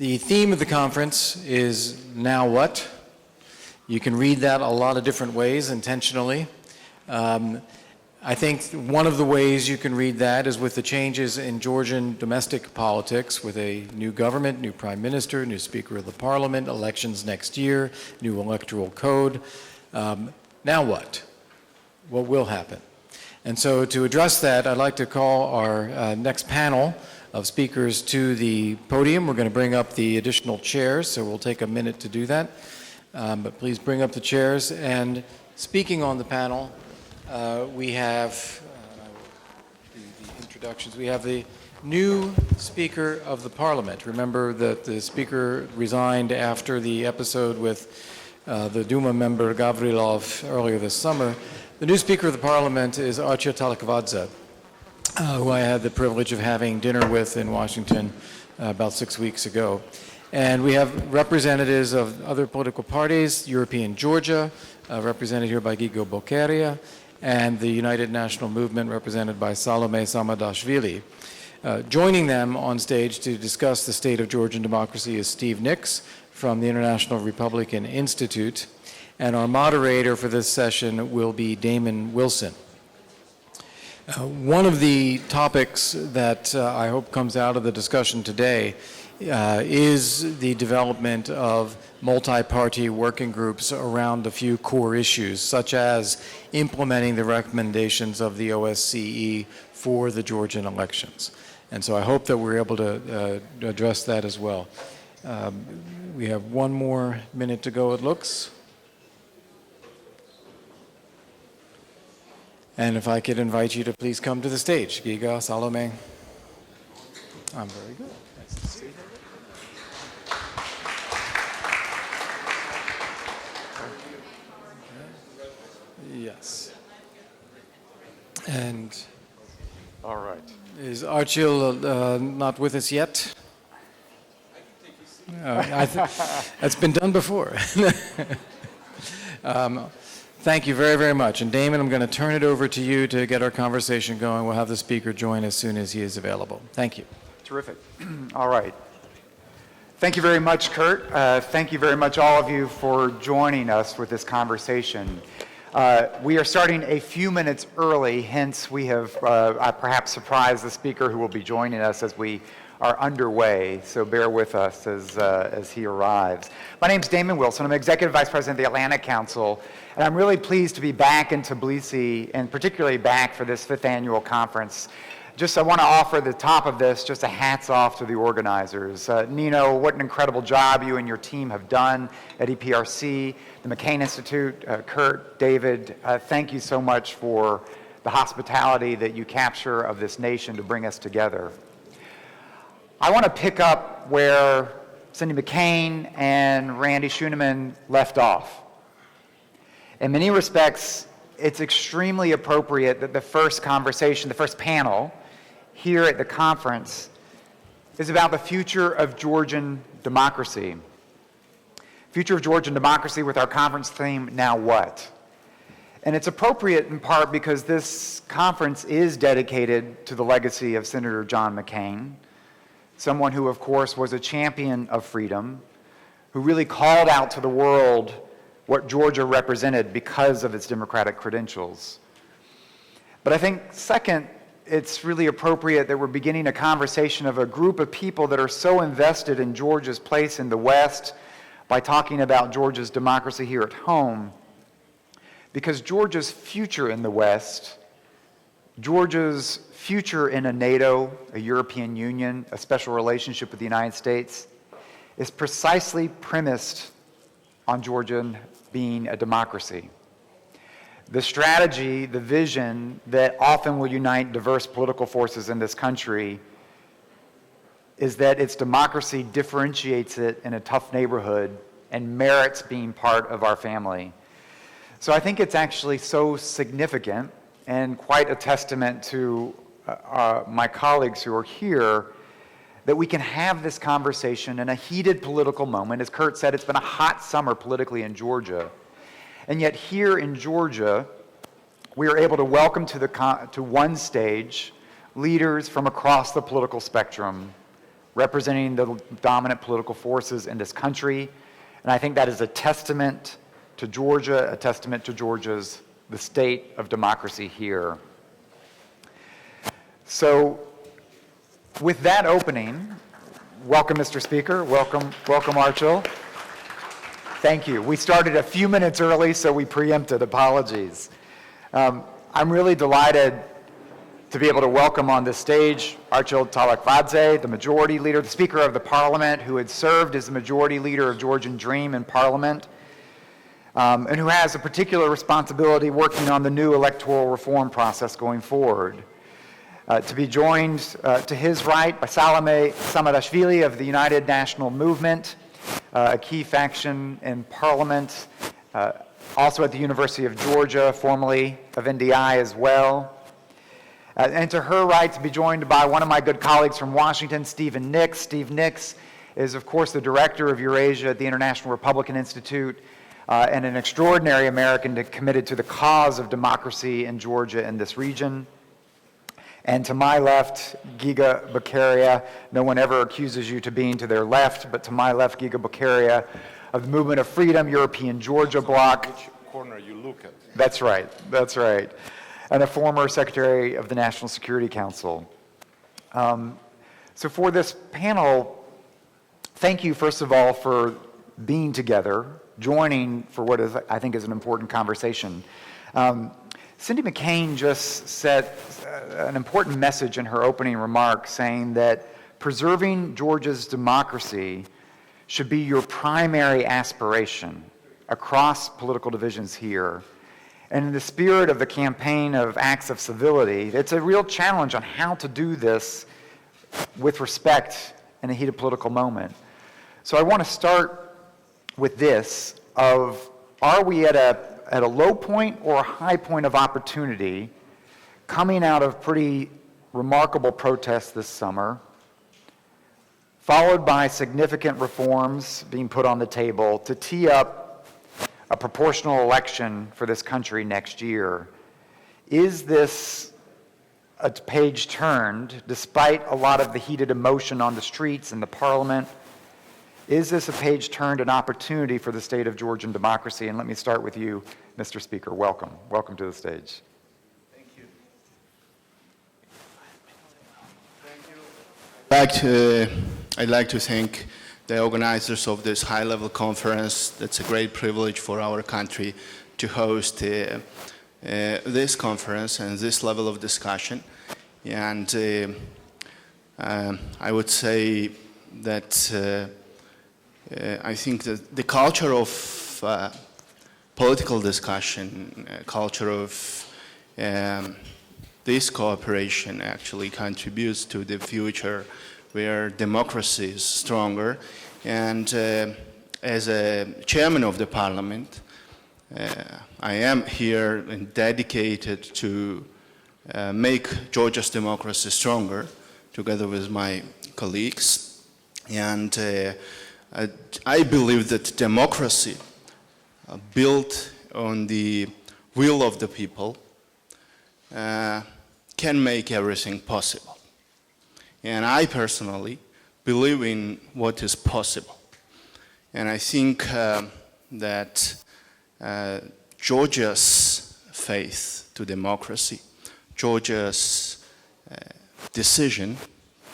The theme of the conference is Now What? You can read that a lot of different ways intentionally. I think one of the ways you can read that is with the changes in Georgian domestic politics, with a new government, new prime minister, new speaker of the parliament, elections next year, new electoral code. Now what? What will happen? And so to address that, I'd like to call our next panel of speakers to the podium. We're going to bring up the additional chairs, so we'll take a minute to do that. But please bring up the chairs. And speaking on the panel, we have the introductions. We have the new Speaker of the Parliament. Remember that the Speaker resigned after the episode with the Duma member Gavrilov earlier this summer. The new Speaker of the Parliament is Archil Talakvadze, who I had the privilege of having dinner with in Washington about 6 weeks ago. And we have representatives of other political parties, European Georgia, represented here by Gigo Bokeria, and the United National Movement, represented by Salome Samadashvili. Joining them on stage to discuss the state of Georgian democracy is Steve Nix from the International Republican Institute, and our moderator for this session will be Damon Wilson. One of the topics that I hope comes out of the discussion today is the development of multi-party working groups around a few core issues, such as implementing the recommendations of the OSCE for the Georgian elections. And so I hope that we're able to address that as well. We have one more minute to go, it looks. And if I could invite you to please come to the stage. Giga, Salome. I'm very good. Nice to see you. Yes. And all right. Is Archil not with us yet? That's been done before. Thank you very, very much. And Damon, I'm going to turn it over to you to get our conversation going. We'll have the speaker join as soon as he is available. Thank you. Terrific. All right. Thank you very much, Kurt. Thank you very much, all of you, for joining us with this conversation. We are starting a few minutes early, hence we have perhaps surprised the speaker who will be joining us as we are underway, so bear with us as he arrives. My name is Damon Wilson. I'm Executive Vice President of the Atlantic Council, and I'm really pleased to be back in Tbilisi, and particularly back for this 5th annual conference. I want to offer at the top of this just a hats off to the organizers. Nino, what an incredible job you and your team have done at EPRC, the McCain Institute, Kurt, David, thank you so much for the hospitality that you capture of this nation to bring us together. I want to pick up where Cindy McCain and Randy Schuneman left off. In many respects, it's extremely appropriate that the first conversation, the first panel here at the conference is about the future of Georgian democracy. Future of Georgian democracy with our conference theme, Now What? And it's appropriate in part because this conference is dedicated to the legacy of Senator John McCain, someone who, of course, was a champion of freedom, who really called out to the world what Georgia represented because of its democratic credentials. But I think, second, it's really appropriate that we're beginning a conversation of a group of people that are so invested in Georgia's place in the West by talking about Georgia's democracy here at home, because Georgia's future in the West, Georgia's future in a NATO, a European Union, a special relationship with the United States, is precisely premised on Georgia being a democracy. The strategy, the vision that often will unite diverse political forces in this country is that its democracy differentiates it in a tough neighborhood and merits being part of our family. So I think it's actually so significant and quite a testament to my colleagues who are here that we can have this conversation in a heated political moment. As Kurt said, it's been a hot summer politically in Georgia. And yet here in Georgia, we are able to welcome to one stage leaders from across the political spectrum, representing the dominant political forces in this country. And I think that is a testament to Georgia, a testament to Georgia's, the state of democracy here. So with that opening, welcome, Mr. Speaker. Welcome, Archil. Thank you. We started a few minutes early, so we preempted. Apologies. I'm really delighted to be able to welcome on this stage Archil Talakvadze, the Majority Leader, the Speaker of the Parliament, who had served as the Majority Leader of Georgian Dream in Parliament, and who has a particular responsibility working on the new electoral reform process going forward. To be joined to his right by Salome Samarashvili of the United National Movement, a key faction in Parliament, also at the University of Georgia, formerly of NDI as well. And to her right, to be joined by one of my good colleagues from Washington, Stephen Nix. Steve Nix is, of course, the director of Eurasia at the International Republican Institute, and an extraordinary American committed to the cause of democracy in Georgia and this region. And to my left, Giga Bakaria. No one ever accuses you to being to their left, but to my left, Giga Bakaria of the Movement of Freedom, European Georgia Bloc. Which corner you look at. That's right, that's right. And a former Secretary of the National Security Council. So for this panel, thank you, first of all, for being together, joining for what is, I think, is an important conversation. Cindy McCain just said an important message in her opening remarks, saying that preserving Georgia's democracy should be your primary aspiration across political divisions here. And in the spirit of the campaign of acts of civility, it's a real challenge on how to do this with respect in a heated political moment. So I want to start with this of, are we at a low point or a high point of opportunity coming out of pretty remarkable protests this summer, followed by significant reforms being put on the table to tee up a proportional election for this country next year? Is this a page turned, despite a lot of the heated emotion on the streets and the parliament? Is this a page turned, an opportunity for the state of Georgian democracy? And let me start with you, Mr. Speaker. Welcome. Welcome to the stage. Thank you. Thank you. I'd like to thank the organizers of this high-level conference. That's a great privilege for our country to host this conference and this level of discussion. And I would say that I think that the culture of political discussion, culture of this cooperation actually contributes to the future where democracy is stronger. And as a chairman of the parliament, I am here and dedicated to make Georgia's democracy stronger together with my colleagues. And I believe that democracy built on the will of the people can make everything possible. And I personally believe in what is possible. And I think that Georgia's faith to democracy, Georgia's decision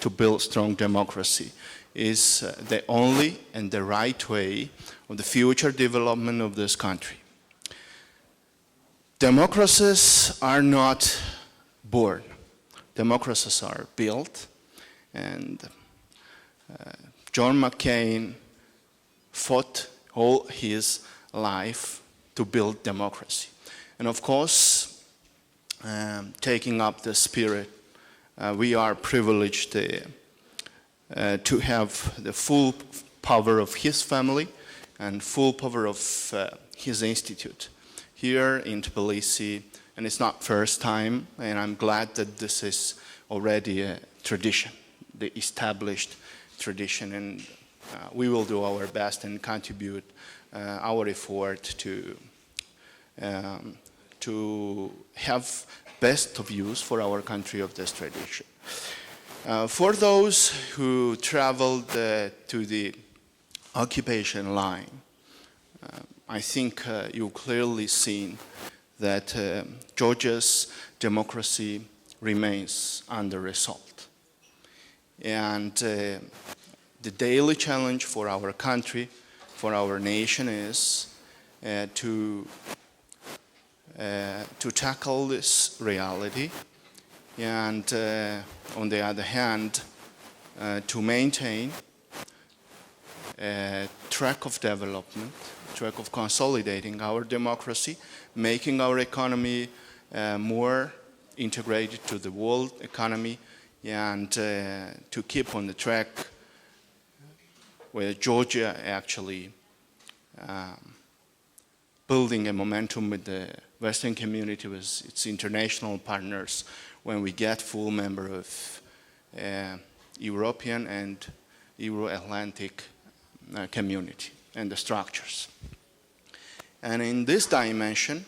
to build strong democracy is the only and the right way of the future development of this country. Democracies are not born. Democracies are built. And John McCain fought all his life to build democracy. And of course, taking up the spirit, we are privileged to have the full power of his family and full power of his institute here in Tbilisi. And it's not first time, and I'm glad that this is already a tradition, the established tradition, and we will do our best and contribute our effort to have best of use for our country of this tradition. For those who traveled to the occupation line, I think you've clearly seen that Georgia's democracy remains under assault. And the daily challenge for our country, for our nation is to tackle this reality and on the other hand, to maintain a track of development, track of consolidating our democracy, making our economy more integrated to the world economy, and to keep on the track where Georgia actually building a momentum with the Western community, with its international partners, when we get full member of European and Euro-Atlantic community and the structures. And in this dimension,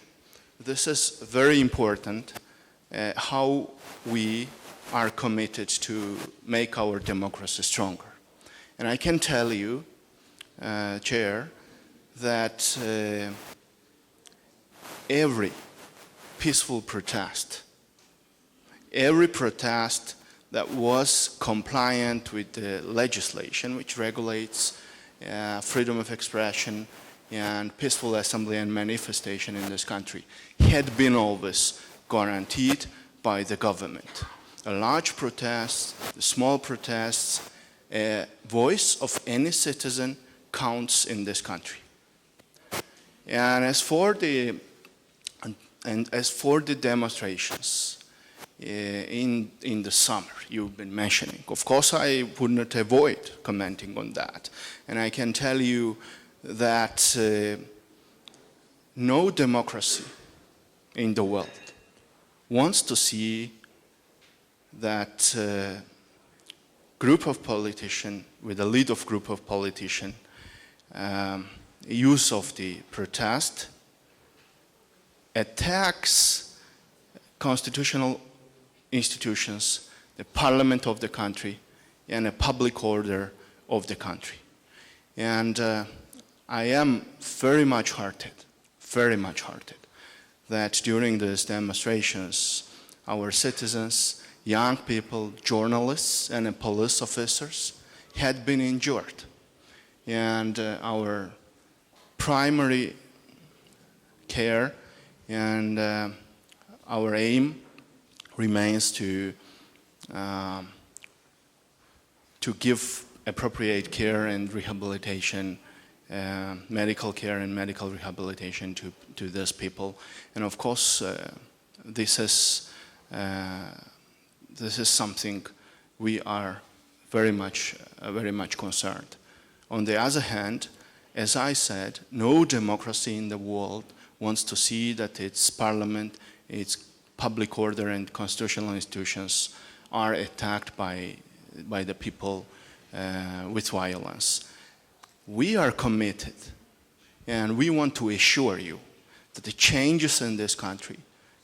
this is very important, how we are committed to make our democracy stronger. And I can tell you, Chair, that every peaceful protest, every protest that was compliant with the legislation which regulates freedom of expression and peaceful assembly and manifestation in this country had been always guaranteed by the government. A large protest, the small protests, a voice of any citizen counts in this country. And as for the demonstrations in the summer you've been mentioning, of course I would not avoid commenting on that. And I can tell you that no democracy in the world wants to see that group of politicians, with a lead of group of politicians, use of the protest attacks constitutional institutions, the parliament of the country, and a public order of the country. And I am very much heartened that during these demonstrations, our citizens, young people, journalists, and police officers had been injured. And our primary care and our aim remains to give appropriate care and rehabilitation, medical care and medical rehabilitation to these people. And of course, this is something we are very much concerned. On the other hand, as I said, no democracy in the world wants to see that its parliament, its public order and constitutional institutions are attacked by the people with violence. We are committed, and we want to assure you that the changes in this country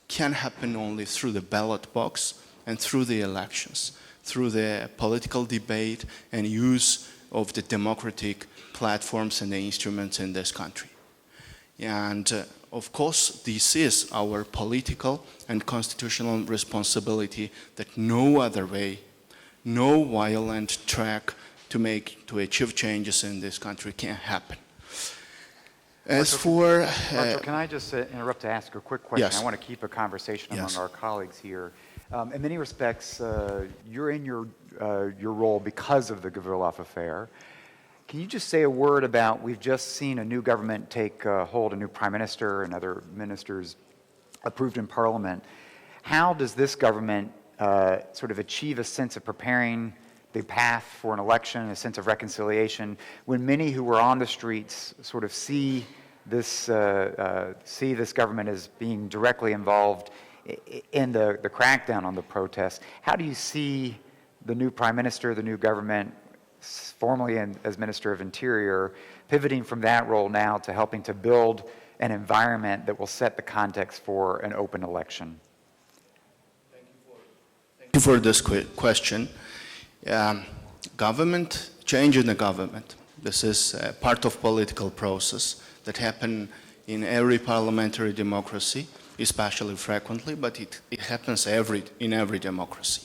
can happen only through the ballot box and through the elections, through the political debate and use of the democratic platforms and the instruments in this country. And of course, this is our political and constitutional responsibility, that no other way, no violent track to achieve changes in this country can happen. As for... Marshall, can I just interrupt to ask a quick question? Yes. I want to keep a conversation among Yes. our colleagues here. In many respects, you're in your role because of the Gavrilov affair. Can you just say a word about, we've just seen a new government take hold, a new prime minister and other ministers approved in parliament. How does this government sort of achieve a sense of preparing the path for an election, a sense of reconciliation, when many who were on the streets sort of see this government as being directly involved in the crackdown on the protests? How do you see the new prime minister, the new government, formerly as Minister of Interior, pivoting from that role now to helping to build an environment that will set the context for an open election? Thank you for this question. Government, change in the government. This is part of political process that happen in every parliamentary democracy, especially frequently, but it happens in every democracy.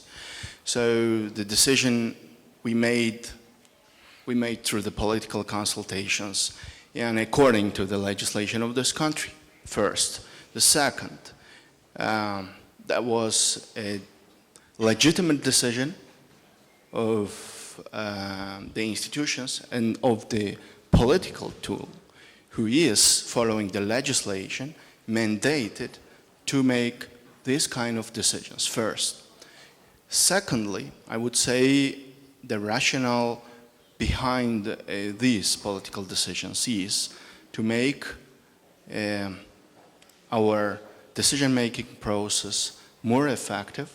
So the decision we made through the political consultations and according to the legislation of this country, first. The second, that was a legitimate decision of the institutions and of the political tool who is following the legislation mandated to make these kind of decisions first. Secondly, I would say the rationale behind these political decisions is to make our decision-making process more effective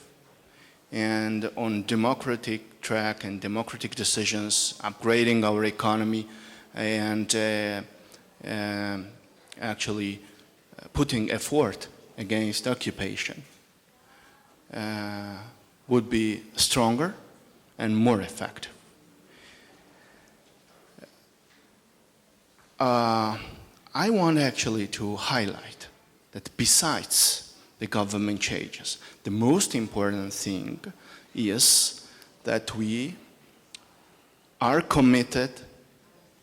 and on democratic track and democratic decisions, upgrading our economy and actually putting effort against occupation would be stronger and more effective. I want actually to highlight that besides the government changes, the most important thing is that we are committed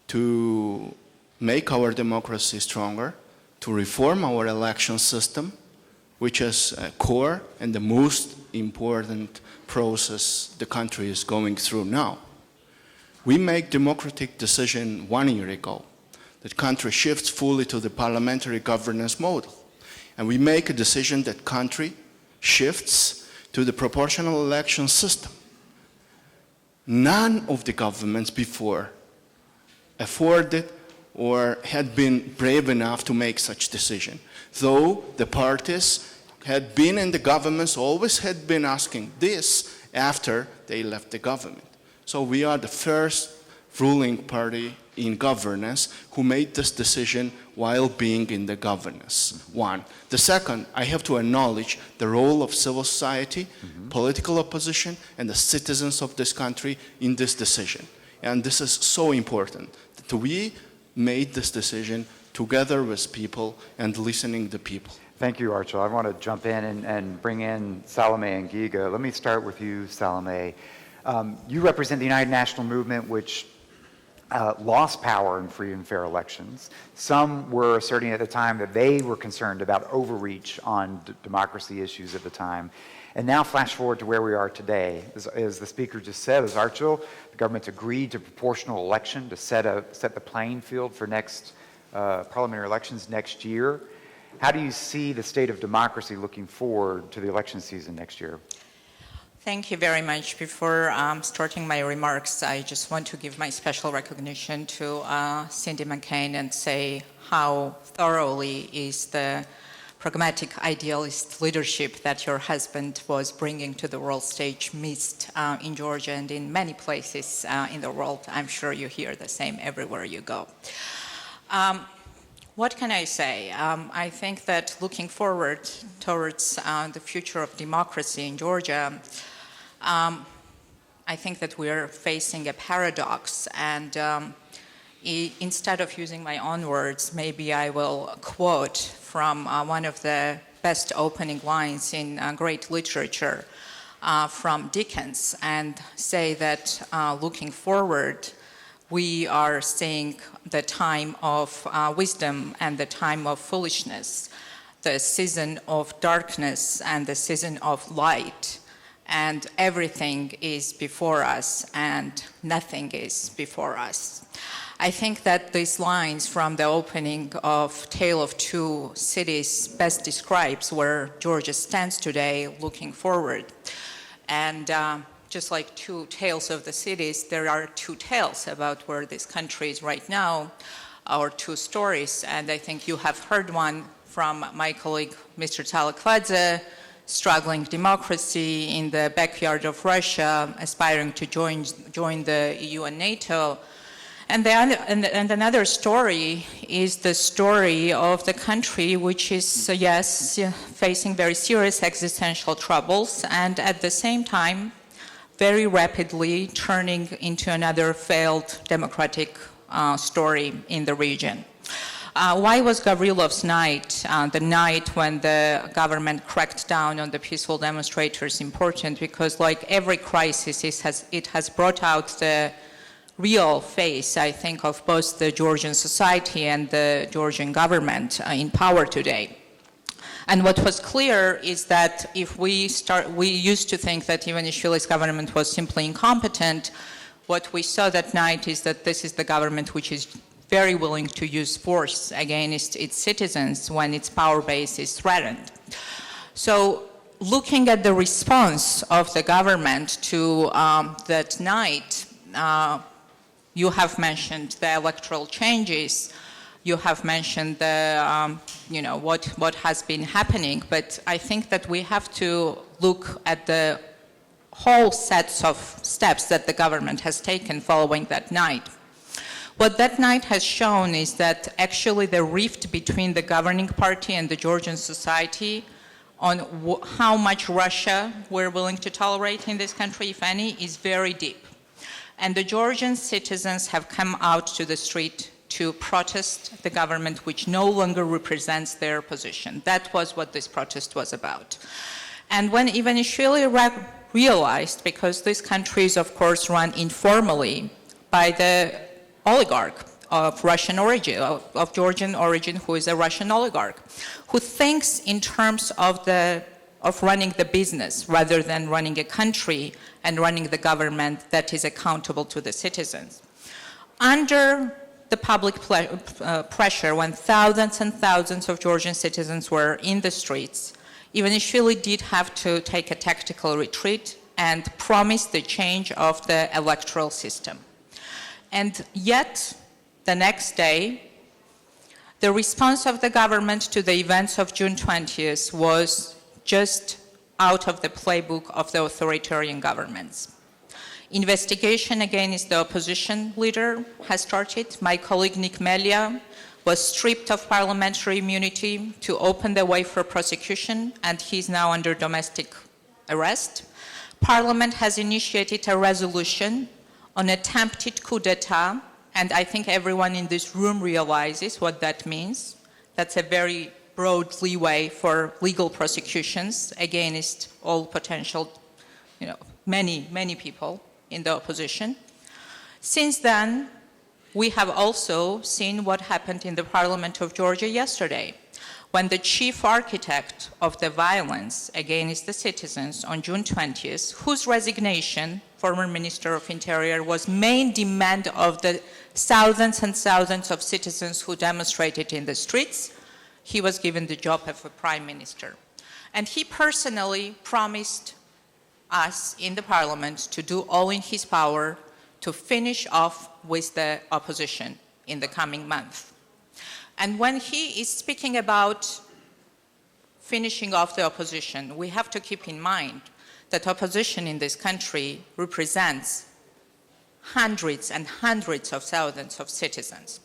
to make our democracy stronger, to reform our election system, which is a core and the most important process the country is going through now. We make democratic decision 1 year ago. The country shifts fully to the parliamentary governance model. And we make a decision that country shifts to the proportional election system. None of the governments before afforded or had been brave enough to make such decision. Though the parties had been in the governments, always had been asking this after they left the government. So we are the first ruling party in governance who made this decision while being in the governance. One. The second, I have to acknowledge the role of civil society, political opposition, and the citizens of this country in this decision. And this is so important, that we made this decision together with people and listening to people. Thank you, Archil. I want to jump in and bring in Salome and Giga. Let me start with you, Salome. You represent the United National Movement, which lost power in free and fair elections. Some were asserting at the time that they were concerned about overreach on democracy issues at the time. And now flash forward to where we are today. As the speaker just said, as Archil, the government's agreed to proportional election to set the playing field for next parliamentary elections next year. How do you see the state of democracy looking forward to the election season next year? Thank you very much. Before starting my remarks, I just want to give my special recognition to Cindy McCain and say how thoroughly is the pragmatic idealist leadership that your husband was bringing to the world stage missed in Georgia and in many places in the world. I'm sure you hear the same everywhere you go. What can I say? I think that looking forward towards the future of democracy in Georgia, I think that we're facing a paradox, and instead of using my own words, maybe I will quote from one of the best opening lines in great literature from Dickens, and say that looking forward, we are seeing the time of wisdom and the time of foolishness, the season of darkness and the season of light. And everything is before us and nothing is before us. I think that these lines from the opening of Tale of Two Cities best describes where Georgia stands today looking forward. And just like two tales of the cities, there are two tales about where this country is right now, or two stories. And I think you have heard one from my colleague, Mr. Talakladze, struggling democracy in the backyard of Russia, aspiring to join the EU and NATO. And another story is the story of the country which is, yes, facing very serious existential troubles and at the same time very rapidly turning into another failed democratic story in the region. Why was Gavrilov's night, the night when the government cracked down on the peaceful demonstrators, important? Because like every crisis, it has brought out the real face, I think, of both the Georgian society and the Georgian government in power today. And what was clear is that if we used to think that Ivanishvili's government was simply incompetent. What we saw that night is that this is the government which is very willing to use force against its citizens when its power base is threatened. So looking at the response of the government to that night, you have mentioned the electoral changes. You have mentioned the, what has been happening, but I think that we have to look at the whole sets of steps that the government has taken following that night. What that night has shown is that actually the rift between the governing party and the Georgian society on how much Russia we're willing to tolerate in this country, if any, is very deep. And the Georgian citizens have come out to the street to protest the government which no longer represents their position. That was what this protest was about. And when Ivanishvili realized, because this country is of course run informally by the oligarch of Russian origin, of Georgian origin, who is a Russian oligarch, who thinks in terms of running the business rather than running a country and running the government that is accountable to the citizens. Under the public pressure, when thousands and thousands of Georgian citizens were in the streets, Ivanishvili did have to take a tactical retreat and promise the change of the electoral system. And yet, the next day, the response of the government to the events of June 20th was just out of the playbook of the authoritarian governments. Investigation against the opposition leader has started. My colleague Nick Melia was stripped of parliamentary immunity to open the way for prosecution, and he's now under domestic arrest. Parliament has initiated a resolution on attempted coup d'etat, and I think everyone in this room realizes what that means. That's a very broad leeway for legal prosecutions against all potential, many people in the opposition. Since then, we have also seen what happened in the Parliament of Georgia yesterday, when the chief architect of the violence against the citizens on June 20th, whose resignation, former Minister of Interior, was main demand of the thousands and thousands of citizens who demonstrated in the streets, he was given the job of a prime minister. And he personally promised us in the parliament to do all in his power to finish off with the opposition in the coming month. And when he is speaking about finishing off the opposition, we have to keep in mind that opposition in this country represents hundreds and hundreds of thousands of citizens.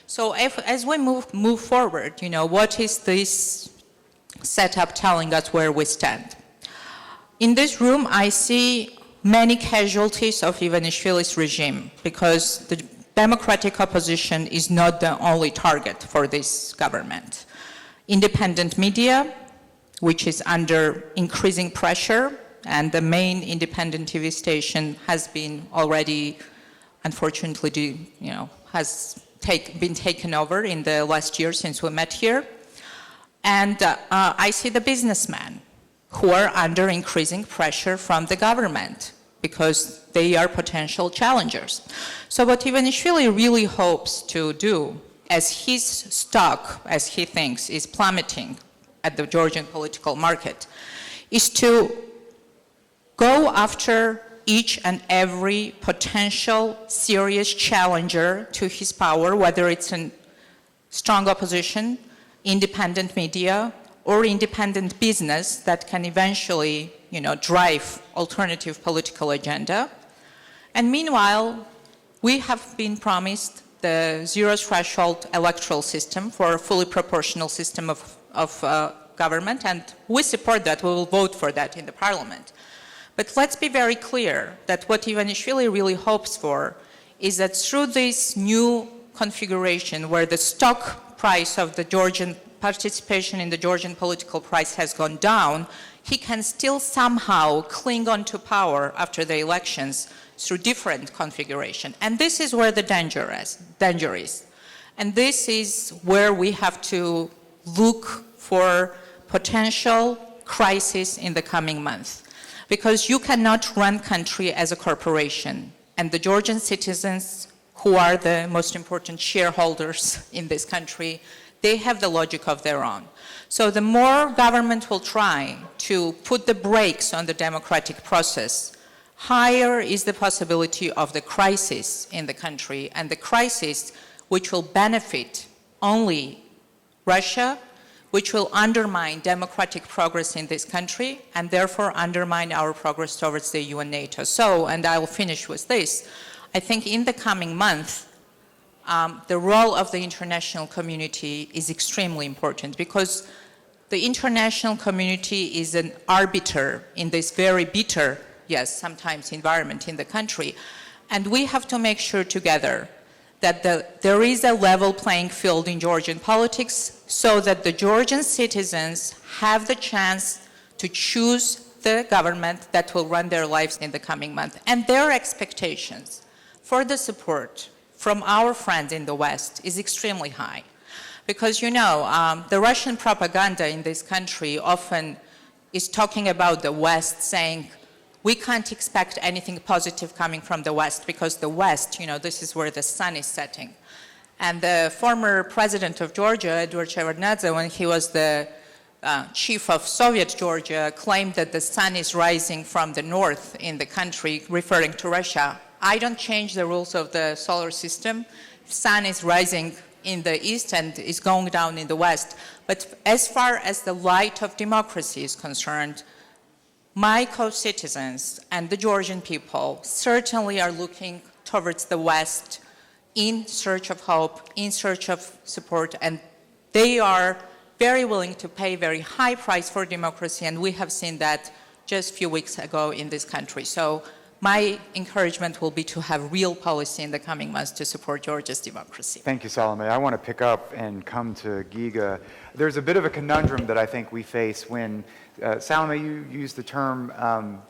So as we move forward, what is this setup telling us where we stand? In this room, I see many casualties of Ivanishvili's regime, because the democratic opposition is not the only target for this government. Independent media, which is under increasing pressure, and the main independent TV station has been already, unfortunately, has been taken over in the last year since we met here. And I see the businessmen who are under increasing pressure from the government because they are potential challengers. So what Ivanishvili really hopes to do, as his stock, as he thinks, is plummeting at the Georgian political market, is to go after each and every potential serious challenger to his power, whether it's a strong opposition, independent media, or independent business that can eventually, drive alternative political agenda. And meanwhile, we have been promised the zero threshold electoral system for a fully proportional system of government, and we support that. We will vote for that in the parliament. But let's be very clear that what Ivanishvili really hopes for is that through this new configuration where the stock price of the Georgian participation in the Georgian political price has gone down, he can still somehow cling on to power after the elections through different configuration. And this is where the danger is. And this is where we have to look for potential crisis in the coming months. Because you cannot run country as a corporation. And the Georgian citizens, who are the most important shareholders in this country, they have the logic of their own. So the more government will try to put the brakes on the democratic process, higher is the possibility of the crisis in the country, and the crisis which will benefit only Russia, which will undermine democratic progress in this country, and therefore undermine our progress towards the EU and NATO. So, and I will finish with this, I think in the coming month, the role of the international community is extremely important, because the international community is an arbiter in this very bitter, yes, sometimes environment in the country. And we have to make sure together that there is a level playing field in Georgian politics so that the Georgian citizens have the chance to choose the government that will run their lives in the coming month. And their expectations for the support from our friends in the West is extremely high. Because, you know, the Russian propaganda in this country often is talking about the West, saying, we can't expect anything positive coming from the West, because the West, you know, this is where the sun is setting. And the former president of Georgia, Eduard Shevardnadze, when he was the chief of Soviet Georgia, claimed that the sun is rising from the north in the country, referring to Russia. I don't change the rules of the solar system. Sun is rising in the east and is going down in the west. But as far as the light of democracy is concerned, my co-citizens and the Georgian people certainly are looking towards the West in search of hope, in search of support, and they are very willing to pay a very high price for democracy, and we have seen that just a few weeks ago in this country. So my encouragement will be to have real policy in the coming months to support Georgia's democracy. Thank you, Salome. I want to pick up and come to Giga. There's a bit of a conundrum that I think we face when, Salome, you used the term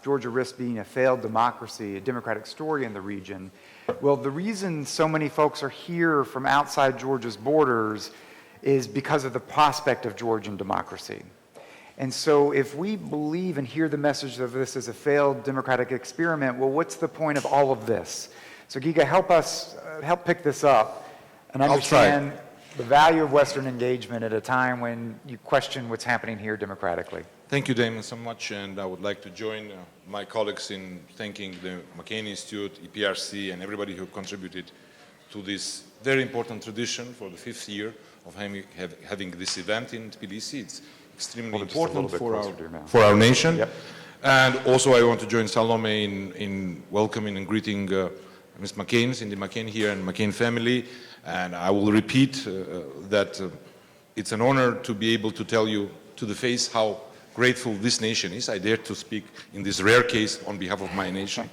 Georgia risks being a failed democracy, a democratic story in the region. Well, the reason so many folks are here from outside Georgia's borders is because of the prospect of Georgian democracy. And so if we believe and hear the message of this as a failed democratic experiment, well, what's the point of all of this? So Giga, help us, help pick this up and understand the value of Western engagement at a time when you question what's happening here democratically. Thank you, Damon, so much, and I would like to join my colleagues in thanking the McCain Institute, EPRC, and everybody who contributed to this very important tradition for the 5th year of having this event in Tbilisi. It's extremely important for our nation. Yep. And also I want to join Salome in welcoming and greeting Ms. McCain, Cindy McCain here, and McCain family. And I will repeat that it's an honor to be able to tell you to the face how grateful this nation is. I dare to speak in this rare case on behalf of my nation.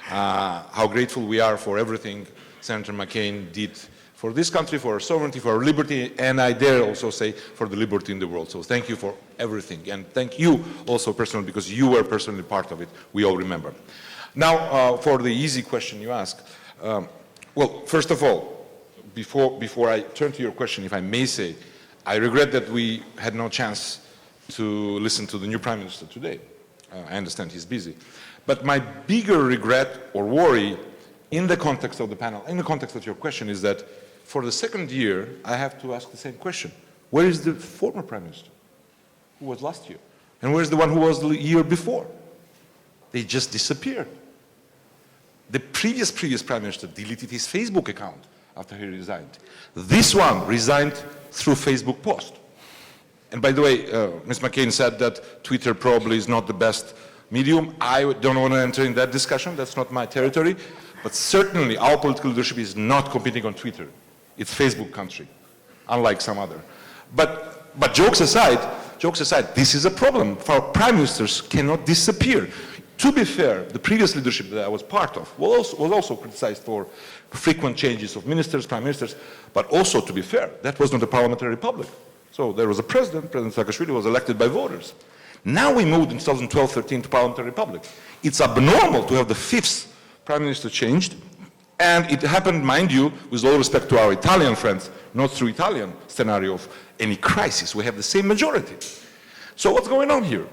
How grateful we are for everything Senator McCain did for this country, for our sovereignty, for our liberty, and I dare also say for the liberty in the world. So thank you for everything. And thank you also personally, because you were personally part of it. We all remember. Now, for the easy question you ask. Well, first of all, before I turn to your question, if I may say, I regret that we had no chance to listen to the new Prime Minister today. I understand he's busy. But my bigger regret or worry in the context of the panel, in the context of your question, is that for the second year, I have to ask the same question. Where is the former Prime Minister who was last year? And where's the one who was the year before? They just disappeared. The previous Prime Minister deleted his Facebook account after he resigned. This one resigned through Facebook post. And by the way, Ms. McCain said that Twitter probably is not the best medium. I don't want to enter in that discussion. That's not my territory. But certainly our political leadership is not competing on Twitter. It's Facebook country, unlike some other. But jokes aside, this is a problem. Our prime ministers cannot disappear. To be fair, the previous leadership that I was part of was also criticized for frequent changes of ministers, prime ministers, but also, to be fair, that was not a parliamentary republic. So there was a president, President Saakashvili was elected by voters. Now we moved in 2012-13 to parliamentary republic. It's abnormal to have the fifth prime minister changed, and it happened, mind you, with all respect to our Italian friends, not through Italian scenario of any crisis. We have the same majority. So what's going on here?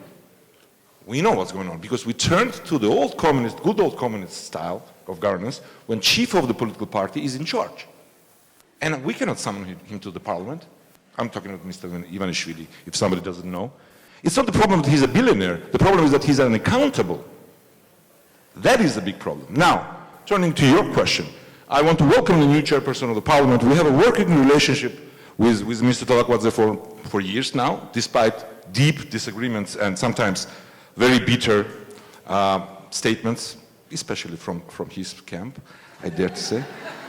We know what's going on because we turned to the old communist, good old communist style of governance when chief of the political party is in charge. And we cannot summon him to the parliament. I'm talking about Mr. Ivanishvili, if somebody doesn't know. It's not the problem that he's a billionaire. The problem is that he's unaccountable. That is the big problem. Now, turning to your question, I want to welcome the new chairperson of the parliament. We have a working relationship with Mr. Tolakwadze for years now, despite deep disagreements and sometimes very bitter statements, especially from his camp, I dare to say.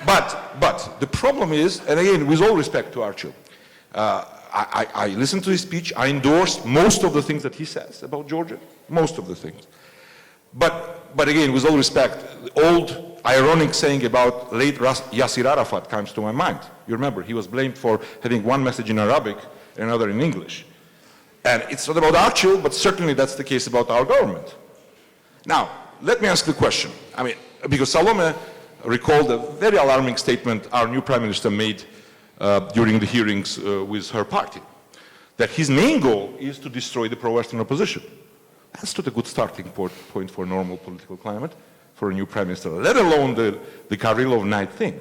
But the problem is, and again, with all respect to Archil, I listened to his speech, I endorsed most of the things that he says about Georgia, most of the things. But again, with all respect, the old ironic saying about late Yasser Arafat comes to my mind. You remember, he was blamed for having one message in Arabic and another in English. And it's not about Archil, but certainly that's the case about our government. Now, let me ask the question. I mean, because Salome recalled a very alarming statement our new prime minister made during the hearings with her party, that his main goal is to destroy the pro-Western opposition. That's not a good starting point for a normal political climate for a new prime minister, let alone the Karilov night thing.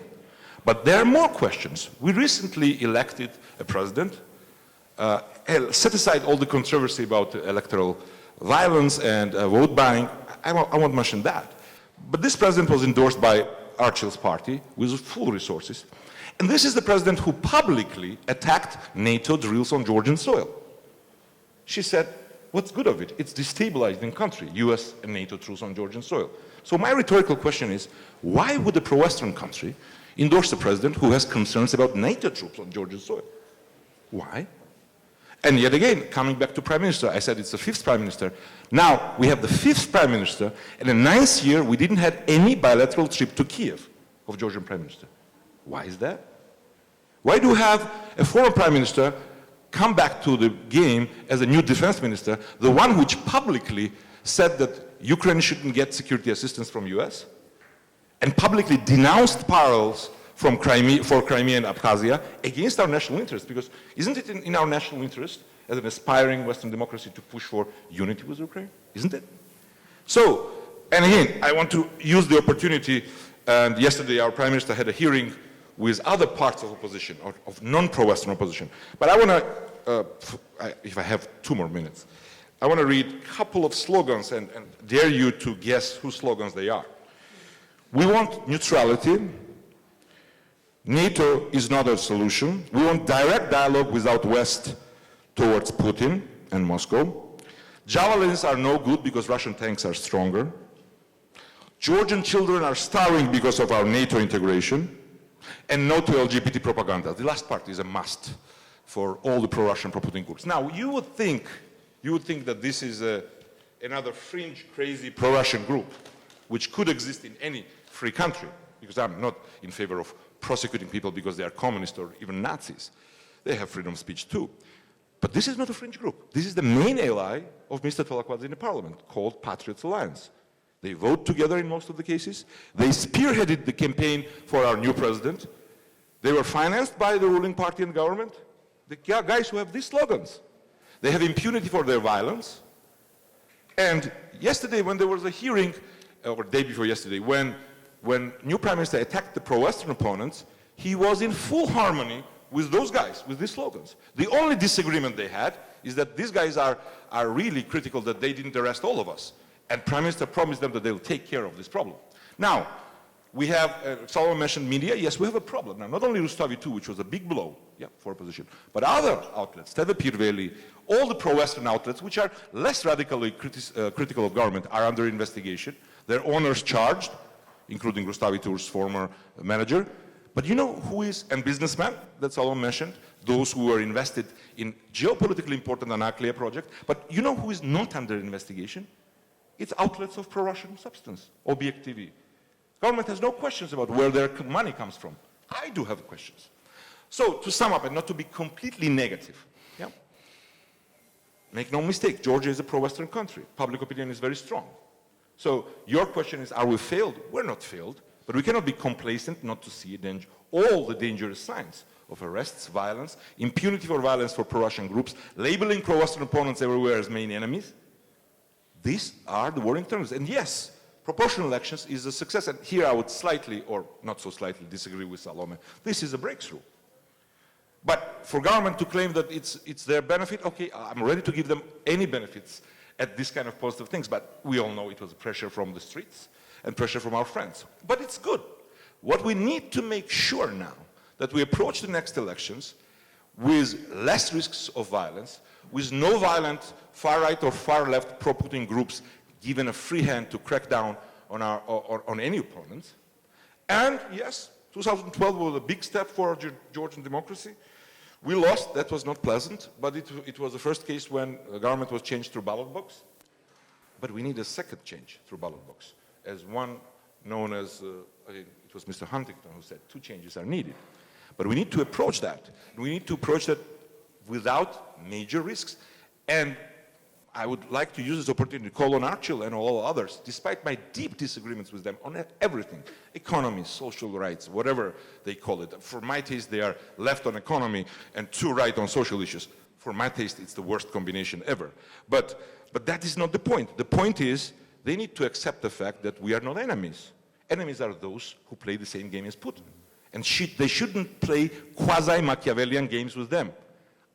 But there are more questions. We recently elected a president, set aside all the controversy about electoral violence and vote buying. I won't mention that. But this president was endorsed by Archil's party with full resources. And this is the president who publicly attacked NATO drills on Georgian soil. She said, what's good of it? It's destabilizing country, US and NATO troops on Georgian soil. So my rhetorical question is, why would a pro-Western country endorse a president who has concerns about NATO troops on Georgian soil? Why? And yet again, coming back to prime minister, I said it's the fifth prime minister. Now, we have the fifth prime minister, and in the ninth year, we didn't have any bilateral trip to Kiev of Georgian prime minister. Why is that? Why do you have a former prime minister come back to the game as a new defense minister, the one which publicly said that Ukraine shouldn't get security assistance from US, and publicly denounced parallels from Crimea and Abkhazia against our national interest? Because isn't it in our national interest as an aspiring Western democracy to push for unity with Ukraine? Isn't it? So, and again, I want to use the opportunity, and yesterday our Prime Minister had a hearing with other parts of opposition, of non-pro-Western opposition. But I want to, if I have 2 more minutes, I want to read a couple of slogans and dare you to guess whose slogans they are. We want neutrality. NATO is not a solution. We want direct dialogue without West towards Putin and Moscow. Javelins are no good because Russian tanks are stronger. Georgian children are starving because of our NATO integration. And no to LGBT propaganda. The last part is a must for all the pro-Russian, pro-Putin groups. Now, you would think that this is another fringe, crazy pro-Russian group, which could exist in any free country, because I'm not in favor of prosecuting people because they are communists or even Nazis. They have freedom of speech too. But this is not a fringe group. This is the main ally of Mr. Tolakwadze in the parliament, called Patriots Alliance. They vote together in most of the cases. They spearheaded the campaign for our new president. They were financed by the ruling party and government. The guys who have these slogans. They have impunity for their violence. And yesterday when there was a hearing, or day before yesterday, when new prime minister attacked the pro-Western opponents, he was in full harmony with those guys, with these slogans. The only disagreement they had is that these guys are really critical that they didn't arrest all of us. And Prime Minister promised them that they'll take care of this problem. Now, we have, Solomon mentioned media. Yes, we have a problem. Now, not only Rustavi 2, which was a big blow for opposition, but other outlets, TV Pirveli, all the pro-Western outlets, which are less radically critical of government, are under investigation. Their owners charged, including Rustavi 2's former manager. But you know who is, and businessmen that Solomon mentioned, those who are invested in geopolitically important Anaklia project. But you know who is not under investigation? it's outlets of pro-Russian substance, OBX-TV. Government has no questions about where their money comes from. I do have questions. So to sum up, and not to be completely negative, yeah? Make no mistake, Georgia is a pro-Western country. Public opinion is very strong. So your question is, are we failed? We're not failed, but we cannot be complacent not to see all the dangerous signs of arrests, violence, impunity for violence for pro-Russian groups, labeling pro-Western opponents everywhere as main enemies. These are the worrying terms. And yes, proportional elections is a success. And here I would slightly, or not so slightly, disagree with Salome. This is a breakthrough. But for government to claim that it's their benefit, okay, I'm ready to give them any benefits at this kind of positive things. But we all know it was pressure from the streets and pressure from our friends. But it's good. What we need to make sure now that we approach the next elections with less risks of violence, with no violent far-right or far-left pro-Putin groups given a free hand to crack down on any opponents. And yes, 2012 was a big step for Georgian democracy. We lost, that was not pleasant, but it was the first case when the government was changed through ballot box. But we need a second change through ballot box. As one known as, I think it was Mr. Huntington who said, 2 changes are needed. But we need to approach that. We need to approach that without major risks. And I would like to use this opportunity to call on Archil and all others, despite my deep disagreements with them on everything, economy, social rights, whatever they call it. For my taste, they are left on economy and too right on social issues. For my taste, it's the worst combination ever. But that is not the point. The point is they need to accept the fact that we are not enemies. Enemies are those who play the same game as Putin. And they shouldn't play quasi-Machiavellian games with them,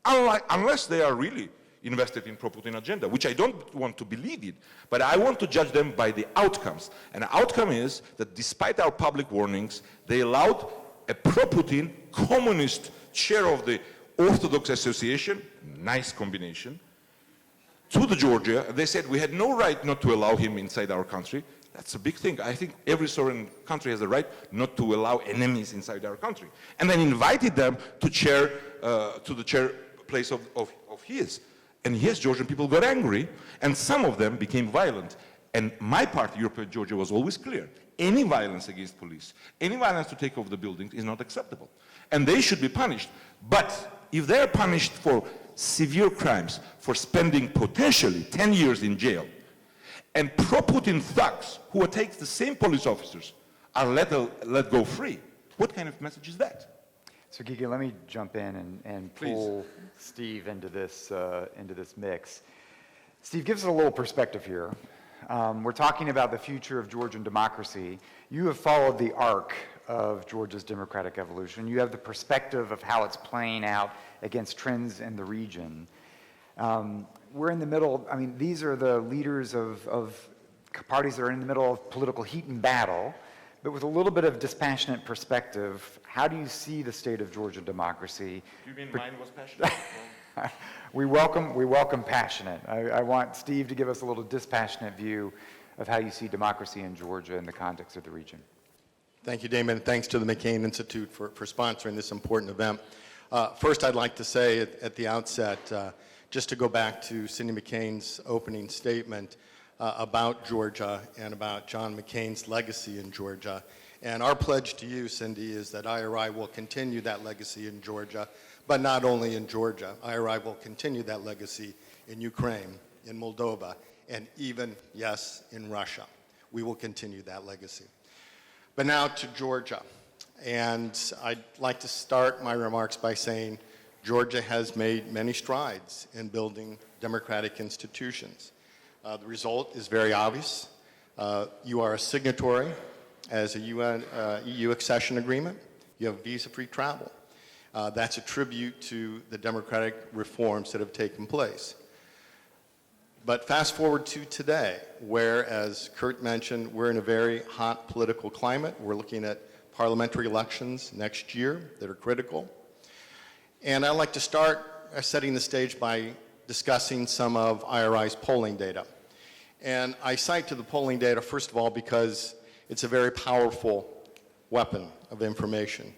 unless they are really invested in pro-Putin agenda, which I don't want to believe in, but I want to judge them by the outcomes. And the outcome is that despite our public warnings, they allowed a pro-Putin communist chair of the Orthodox Association, nice combination, to the Georgia. They said we had no right not to allow him inside our country. That's a big thing. I think every sovereign country has the right not to allow enemies inside our country. And then invited them to the chair place of his. And yes, Georgian people got angry, and some of them became violent. And my party, European Georgia, was always clear. Any violence against police, any violence to take over the buildings is not acceptable. And they should be punished. But if they're punished for severe crimes, for spending potentially 10 years in jail, and pro-Putin thugs who attack the same police officers are let go free, what kind of message is that? So Gigi, let me jump in and pull Steve into this mix. Steve, give us a little perspective here. We're talking about the future of Georgian democracy. You have followed the arc of Georgia's democratic evolution. You have the perspective of how it's playing out against trends in the region. We're in the middle, I mean, these are the leaders of parties that are in the middle of political heat and battle. But with a little bit of dispassionate perspective, how do you see the state of Georgian democracy? Do you mean mine was passionate? We welcome passionate. I want Steve to give us a little dispassionate view of how you see democracy in Georgia in the context of the region. Thank you, Damon, and thanks to the McCain Institute for sponsoring this important event. First, I'd like to say at the outset, just to go back to Cindy McCain's opening statement, about Georgia and about John McCain's legacy in Georgia. And our pledge to you, Cindy, is that IRI will continue that legacy in Georgia, but not only in Georgia. IRI will continue that legacy in Ukraine, in Moldova, and even, yes, in Russia. We will continue that legacy. But now to Georgia. And I'd like to start my remarks by saying Georgia has made many strides in building democratic institutions. The result is very obvious. You are a signatory as a EU accession agreement. You have visa-free travel. That's a tribute to the democratic reforms that have taken place. But fast forward to today, where, as Kurt mentioned, we're in a very hot political climate. We're looking at parliamentary elections next year that are critical. And I'd like to start setting the stage by discussing some of IRI's polling data. And I cite to the polling data, first of all, because it's a very powerful weapon of information.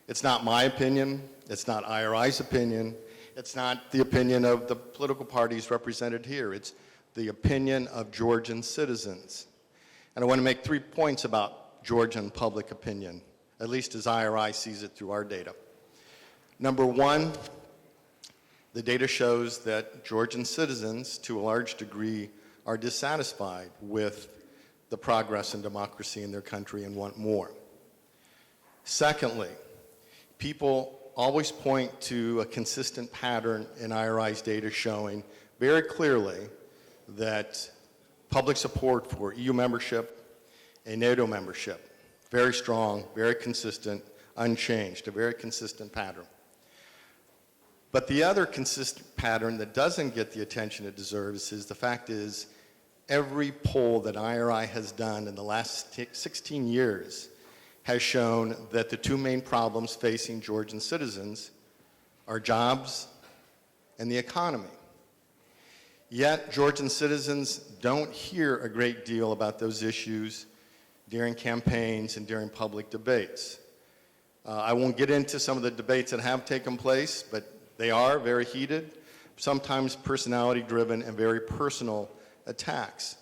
It's not my opinion, it's not IRI's opinion, it's not the opinion of the political parties represented here. It's the opinion of Georgian citizens. And I want to make 3 points about Georgian public opinion, at least as IRI sees it through our data. Number one, the data shows that Georgian citizens, to a large degree, are dissatisfied with the progress in democracy in their country and want more. Secondly, people always point to a consistent pattern in IRI's data showing very clearly that public support for EU membership and NATO membership, very strong, very consistent, unchanged, a very consistent pattern. But the other consistent pattern that doesn't get the attention it deserves is the fact is every poll that IRI has done in the last 16 years has shown that the 2 main problems facing Georgian citizens are jobs and the economy. Yet, Georgian citizens don't hear a great deal about those issues during campaigns and during public debates. I won't get into some of the debates that have taken place, but they are very heated, sometimes personality-driven and very personal attacks.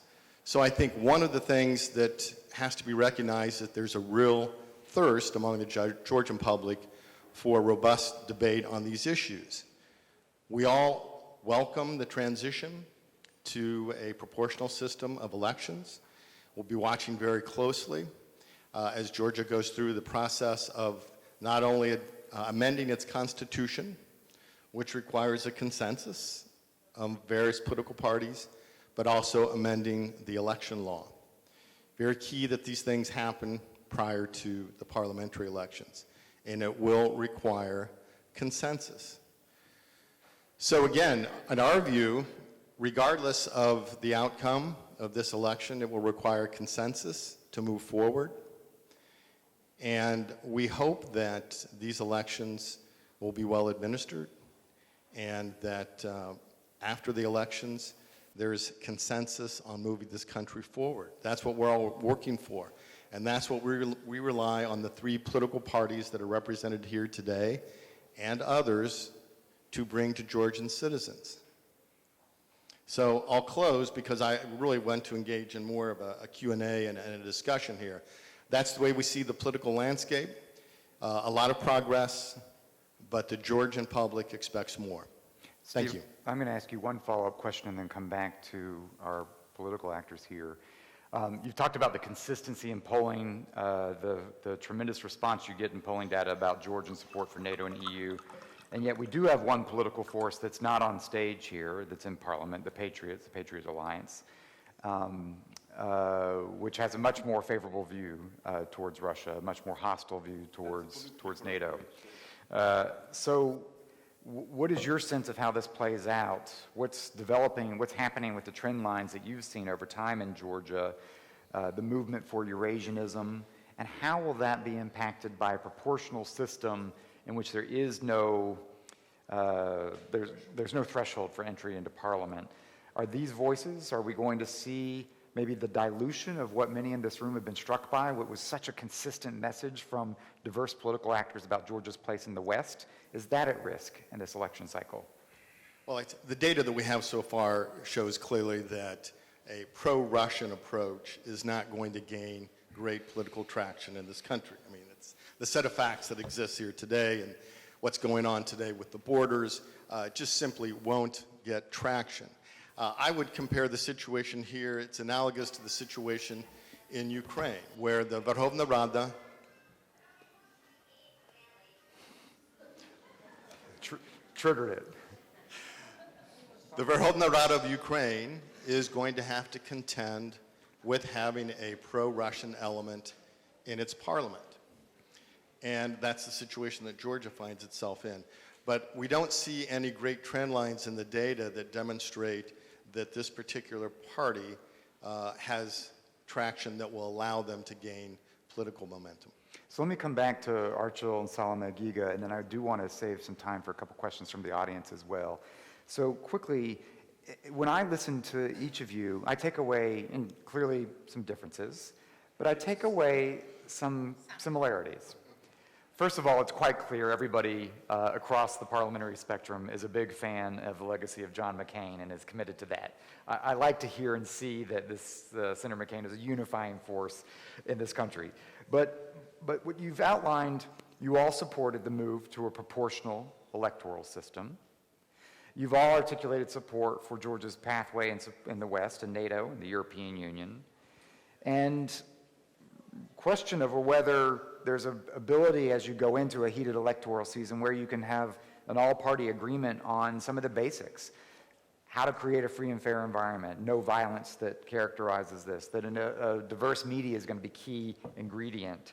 So I think one of the things that has to be recognized is that there's a real thirst among the Georgian public for robust debate on these issues. We all welcome the transition to a proportional system of elections. We'll be watching very closely as Georgia goes through the process of not only amending its constitution, which requires a consensus of various political parties, but also amending the election law. Very key that these things happen prior to the parliamentary elections, and it will require consensus. So again, in our view, regardless of the outcome of this election, it will require consensus to move forward. And we hope that these elections will be well administered and that after the elections, there's consensus on moving this country forward. That's what we're all working for. And that's what we rely on the 3 political parties that are represented here today and others to bring to Georgian citizens. So I'll close because I really want to engage in more of a Q&A and a discussion here. That's the way we see the political landscape. A lot of progress, but the Georgian public expects more. Thank Steve, you. I'm going to ask you one follow-up question and then come back to our political actors here. You've talked about the consistency in polling, the tremendous response you get in polling data about Georgian support for NATO and EU, and yet we do have one political force that's not on stage here, that's in Parliament, the Patriot Alliance, which has a much more favorable view towards Russia, a much more hostile view towards NATO. So what is your sense of how this plays out? What's developing, what's happening with the trend lines that you've seen over time in Georgia, the movement for Eurasianism, and how will that be impacted by a proportional system in which there is no, there's no threshold for entry into Parliament? Are these voices, are we going to see maybe the dilution of what many in this room have been struck by, what was such a consistent message from diverse political actors about Georgia's place in the West? Is that at risk in this election cycle? Well, the data that we have so far shows clearly that a pro-Russian approach is not going to gain great political traction in this country. I mean, it's the set of facts that exists here today and what's going on today with the borders just simply won't get traction. I would compare the situation here, it's analogous to the situation in Ukraine, where the Verkhovna Rada Triggered it. The Verkhovna Rada of Ukraine is going to have to contend with having a pro-Russian element in its parliament. And that's the situation that Georgia finds itself in. But we don't see any great trend lines in the data that demonstrate that this particular party has traction that will allow them to gain political momentum. So let me come back to Archil and Salome Giga, and then I do want to save some time for a couple questions from the audience as well. So quickly, when I listen to each of you, I take away, and clearly some differences, but I take away some similarities. First of all, it's quite clear everybody across the parliamentary spectrum is a big fan of the legacy of John McCain and is committed to that. I like to hear and see that Senator McCain is a unifying force in this country. But what you've outlined, you all supported the move to a proportional electoral system. You've all articulated support for Georgia's pathway in the West and NATO and the European Union. And question over whether there's an ability as you go into a heated electoral season where you can have an all-party agreement on some of the basics. How to create a free and fair environment, no violence that characterizes this, that a diverse media is going to be key ingredient.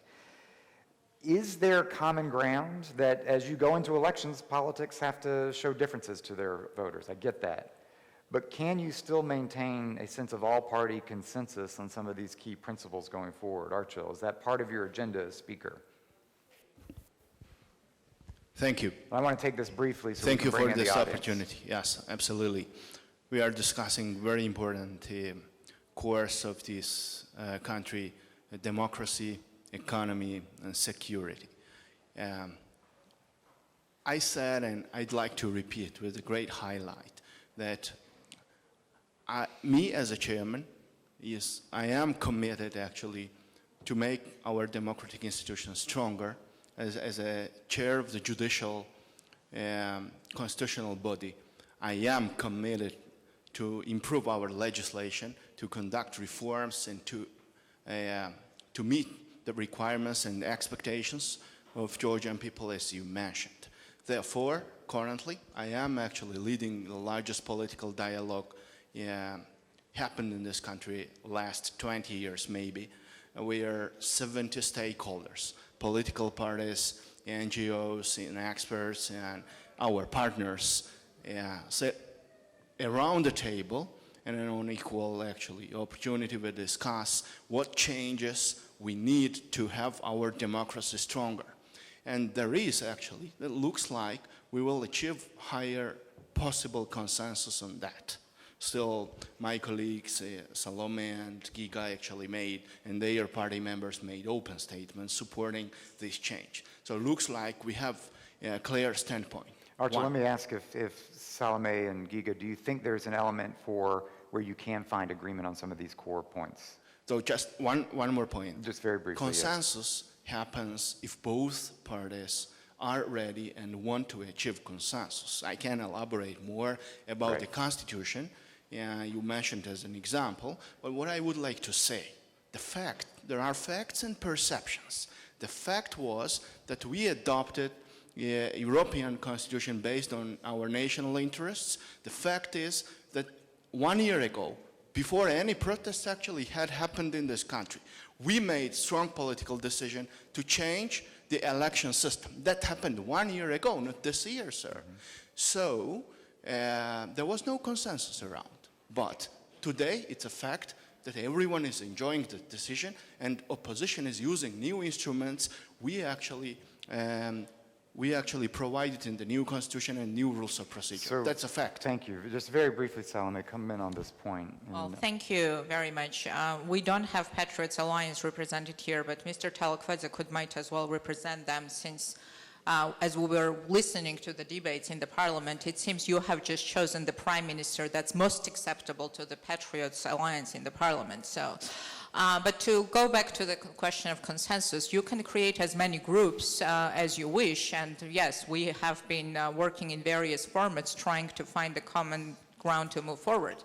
Is there common ground that as you go into elections, politics have to show differences to their voters? I get that. But can you still maintain a sense of all-party consensus on some of these key principles going forward? Archil, is that part of your agenda as Speaker? Thank you. I want to take this briefly so Thank we you can bring for in this the audience. opportunity. Yes, absolutely. We are discussing very important course of this country, democracy, economy, and security. I said, and I'd like to repeat with a great highlight, that me as a chairman, yes, I am committed actually to make our democratic institutions stronger. As a chair of the judicial constitutional body, I am committed to improve our legislation, to conduct reforms, and to meet the requirements and expectations of Georgian people, as you mentioned. Therefore, currently, I am actually leading the largest political dialogue happened in this country last 20 years maybe. We are 70 stakeholders, political parties, NGOs, and experts, and our partners sit around the table and on equal actually opportunity we discuss what changes we need to have our democracy stronger. And there is actually, it looks like we will achieve higher possible consensus on that. Still, my colleagues, Salome and Giga actually made, and their party members made open statements supporting this change. So it looks like we have a clear standpoint. Archil, let me ask if Salome and Giga, do you think there's an element for where you can find agreement on some of these core points? So just one more point. Just very briefly. Consensus happens if both parties are ready and want to achieve consensus. I can elaborate more about the Constitution. You mentioned as an example, but what I would like to say, there are facts and perceptions. The fact was that we adopted a European Constitution based on our national interests. The fact is that 1 year ago, before any protests actually had happened in this country, we made strong political decision to change the election system. That happened 1 year ago, not this year, sir. So there was no consensus around. But today, it's a fact that everyone is enjoying the decision, and opposition is using new instruments we actually provided in the new constitution and new rules of procedure. So, that's a fact. Thank you. Just very briefly, Salome, come in on this point. Well, thank you very much. We don't have Patriots Alliance represented here, but Mr. Talakvadze might as well represent them since as we were listening to the debates in the parliament, it seems you have just chosen the prime minister that's most acceptable to the Patriots Alliance in the parliament. So, but to go back to the question of consensus, you can create as many groups as you wish. And yes, we have been working in various formats trying to find the common ground to move forward.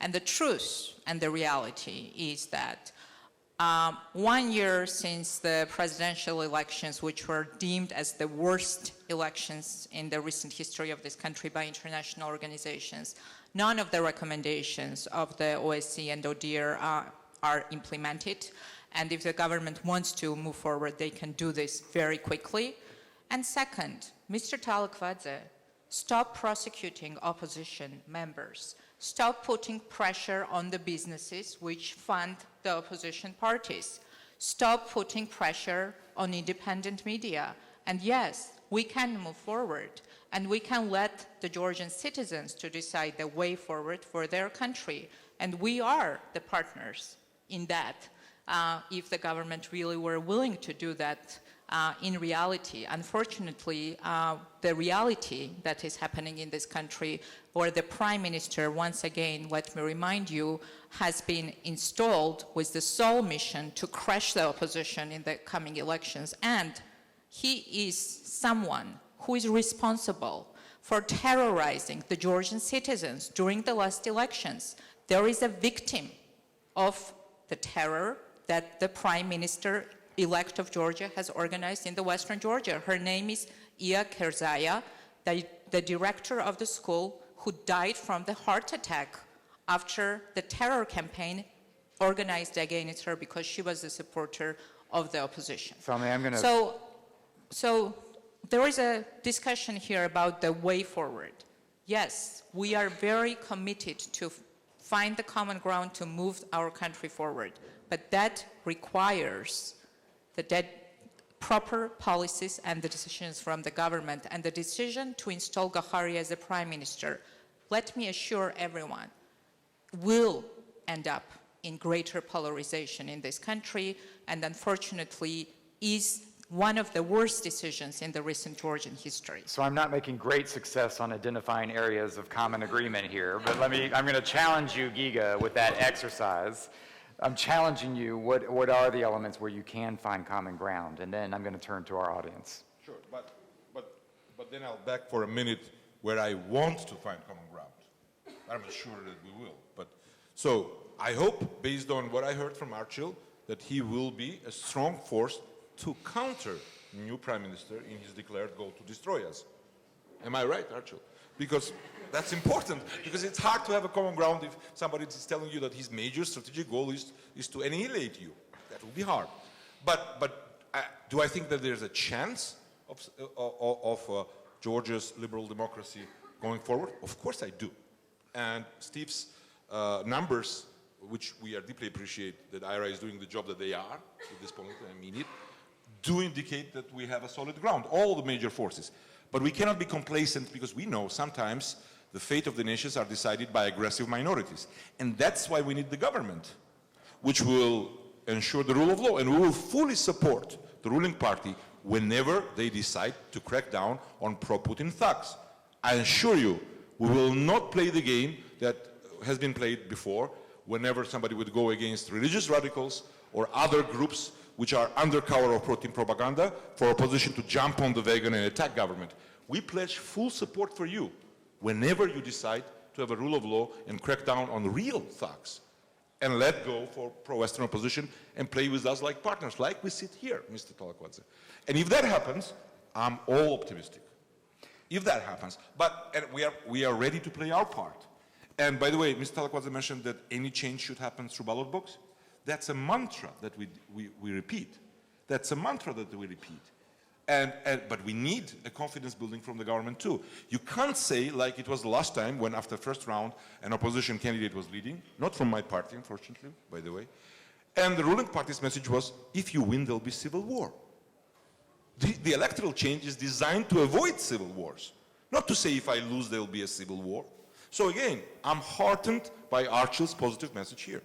And the truth and the reality is that 1 year since the presidential elections, which were deemed as the worst elections in the recent history of this country by international organizations, none of the recommendations of the OSCE and ODIHR are implemented. And if the government wants to move forward, they can do this very quickly. And second, Mr. Talakvadze, stop prosecuting opposition members. Stop putting pressure on the businesses which fund the opposition parties. Stop putting pressure on independent media. And yes, we can move forward, and we can let the Georgian citizens to decide the way forward for their country. And we are the partners in that, if the government really were willing to do that in reality. Unfortunately, the reality that is happening in this country, where the Prime Minister, once again, let me remind you, has been installed with the sole mission to crush the opposition in the coming elections. And he is someone who is responsible for terrorizing the Georgian citizens during the last elections. There is a victim of the terror that the Prime Minister-elect of Georgia has organized in the Western Georgia. Her name is Iya Kerzaya, the director of the school who died from the heart attack after the terror campaign organized against her because she was a supporter of the opposition. Salome, I'm going to... So there is a discussion here about the way forward. Yes, we are very committed to find the common ground to move our country forward, but that requires the proper policies and the decisions from the government. And the decision to install Gahari as the Prime Minister, let me assure everyone, will end up in greater polarization in this country, and unfortunately is one of the worst decisions in the recent Georgian history. So I'm not making great success on identifying areas of common agreement here, but I'm going to challenge you, Giga, with that exercise. I'm challenging you, what are the elements where you can find common ground? And then I'm going to turn to our audience. Sure, but then I'll back for a minute where I want to find common ground. I'm not sure that we will, but so I hope, based on what I heard from Archil, that he will be a strong force to counter the new Prime Minister in his declared goal to destroy us. Am I right, Archil? Because that's important, because it's hard to have a common ground if somebody is telling you that his major strategic goal is to annihilate you. That would be hard. But do I think that there's a chance of Georgia's liberal democracy going forward? Of course I do. And Steve's numbers, which we are deeply appreciate that IRA is doing the job that they are at this point, I mean it, do indicate that we have a solid ground, all the major forces. But we cannot be complacent because we know sometimes the fate of the nations are decided by aggressive minorities. And that's why we need the government, which will ensure the rule of law. And we will fully support the ruling party whenever they decide to crack down on pro-Putin thugs. I assure you, we will not play the game that has been played before, whenever somebody would go against religious radicals or other groups which are under cover of Putin propaganda for opposition to jump on the wagon and attack government. We pledge full support for you whenever you decide to have a rule of law and crack down on real thugs and let go for pro-Western opposition and play with us like partners, like we sit here, Mr. Talakwadze. And if that happens, I'm all optimistic. If that happens, and we are ready to play our part. And by the way, Mr. Talakwadze mentioned that any change should happen through ballot box. That's a mantra that we repeat. That's a mantra that we repeat. But we need a confidence building from the government too. You can't say, like it was the last time when after first round an opposition candidate was leading, not from my party, unfortunately, by the way, and the ruling party's message was, if you win, there'll be civil war. The electoral change is designed to avoid civil wars, not to say if I lose, there'll be a civil war. So again, I'm heartened by Archil's positive message here.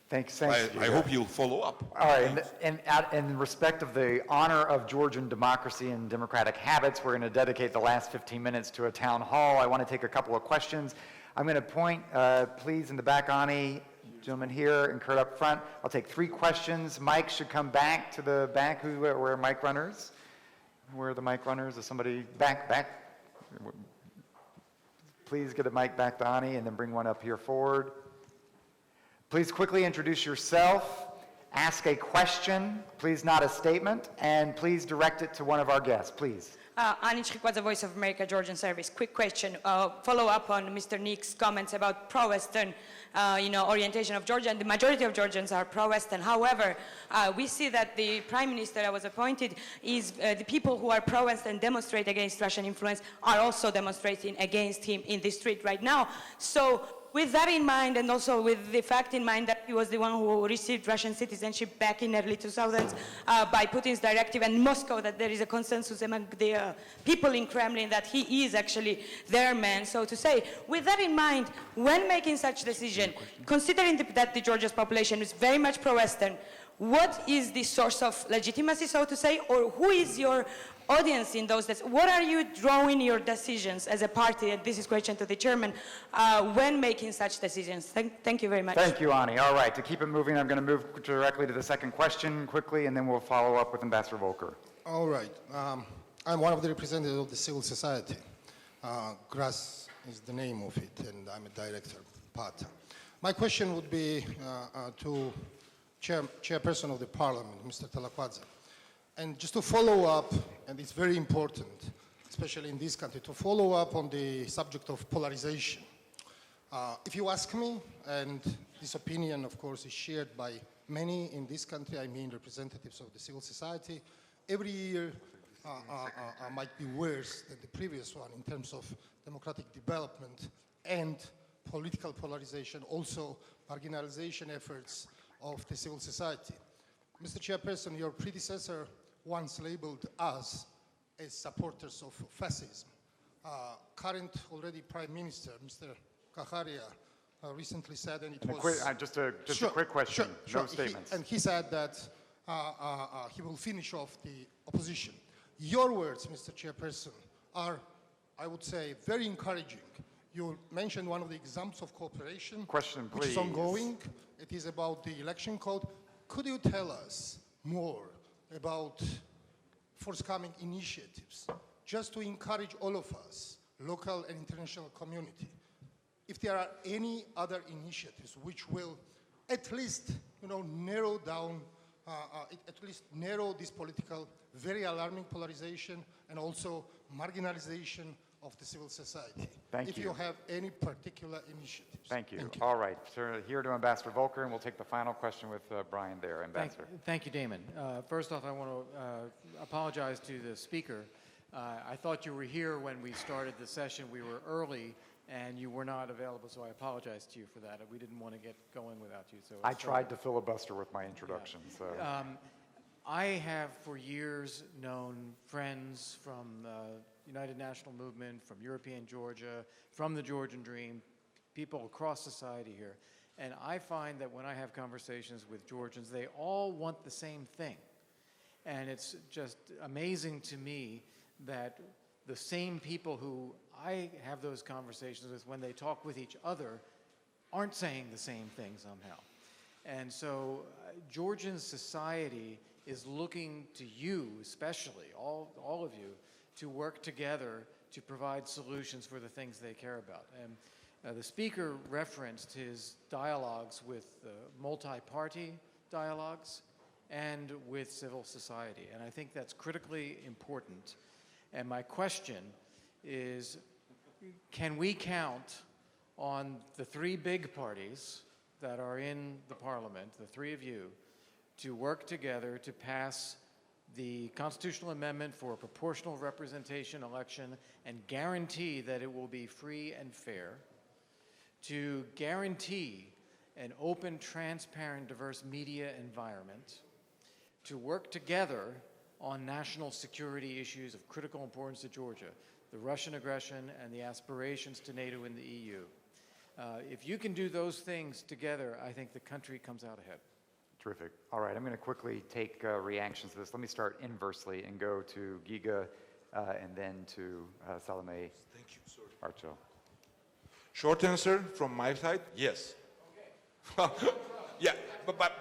Thanks. I hope you'll follow up. All right, and in respect of the honor of Georgian democracy and democratic habits, we're going to dedicate the last 15 minutes to a town hall. I want to take a couple of questions. I'm going to point, please, in the back, Ani, gentleman here, and Kurt up front. I'll take 3 questions. Mike should come back to the back. Where are mic runners? Where are the mic runners? Is somebody back? Please get a mic back to Ani, and then bring one up here forward. Please quickly introduce yourself, ask a question, please not a statement, and please direct it to one of our guests, please. Ani Chikwadze, Voice of America, Georgian Service. Quick question, follow up on Mr. Nick's comments about pro-Western orientation of Georgia, and the majority of Georgians are pro-Western. However, we see that the Prime Minister that was appointed is the people who are pro-Western demonstrate against Russian influence are also demonstrating against him in the street right now. So, with that in mind, and also with the fact in mind that he was the one who received Russian citizenship back in early 2000s by Putin's directive, and Moscow, that there is a consensus among the people in Kremlin that he is actually their man, so to say. With that in mind, when making such decision, considering that the Georgia's population is very much pro-Western, what is the source of legitimacy, so to say, or who is your audience in those days? What are you drawing your decisions as a party, and this is question to the chairman, when making such decisions? Thank you very much. Thank you, Ani. All right, to keep it moving, I'm going to move directly to the second question quickly, and then we'll follow up with Ambassador Volker. All right. I'm one of the representatives of the civil society. GRAS is the name of it, and I'm a director, PATA. My question would be to Chairperson of the Parliament, Mr. Talakwadze. And just to follow up, and it's very important, especially in this country, to follow up on the subject of polarization. If you ask me, and this opinion, of course, is shared by many in this country, I mean representatives of the civil society, every year might be worse than the previous one in terms of democratic development and political polarization, also marginalization efforts of the civil society. Mr. Chairperson, your predecessor once labeled us as supporters of fascism. Current already Prime Minister, Mr. Kaharia, recently said, and it was... Just a quick question, no statements. And he said that he will finish off the opposition. Your words, Mr. Chairperson, are, I would say, very encouraging. You mentioned one of the examples of cooperation, Question, which is please. ongoing. It is about the election code. Could you tell us more about forthcoming initiatives, just to encourage all of us, local and international community, if there are any other initiatives which will at least, narrow down, at least narrow this political, very alarming polarization and also marginalization of the civil society. Thank if you. you have any particular initiatives. Thank you. All right, so here to Ambassador Volker, and we'll take the final question with Brian there. Ambassador. Thank you, Damon. First off, I want to apologize to the speaker. I thought you were here when we started the session. We were early, and you were not available, so I apologize to you for that. We didn't want to get going without you. So I tried to filibuster with my introduction. Yeah. So. I have for years known friends from the United National Movement, from European Georgia, from the Georgian Dream, people across society here. And I find that when I have conversations with Georgians, they all want the same thing. And it's just amazing to me that the same people who I have those conversations with, when they talk with each other, aren't saying the same thing somehow. And so Georgian society is looking to you, especially, all of you, to work together to provide solutions for the things they care about. And the speaker referenced his dialogues with multi-party dialogues and with civil society. And I think that's critically important. And my question is, can we count on the three big parties that are in the parliament, the three of you, to work together to pass the constitutional amendment for a proportional representation election and guarantee that it will be free and fair, to guarantee an open, transparent, diverse media environment, to work together on national security issues of critical importance to Georgia, the Russian aggression and the aspirations to NATO and the EU. If you can do those things together, I think the country comes out ahead. Terrific. All right, I'm going to quickly take reactions to this. Let me start inversely and go to Giga and then to Salome. Thank you, sir. Archo. Short answer from my side, yes. Okay. Yeah, but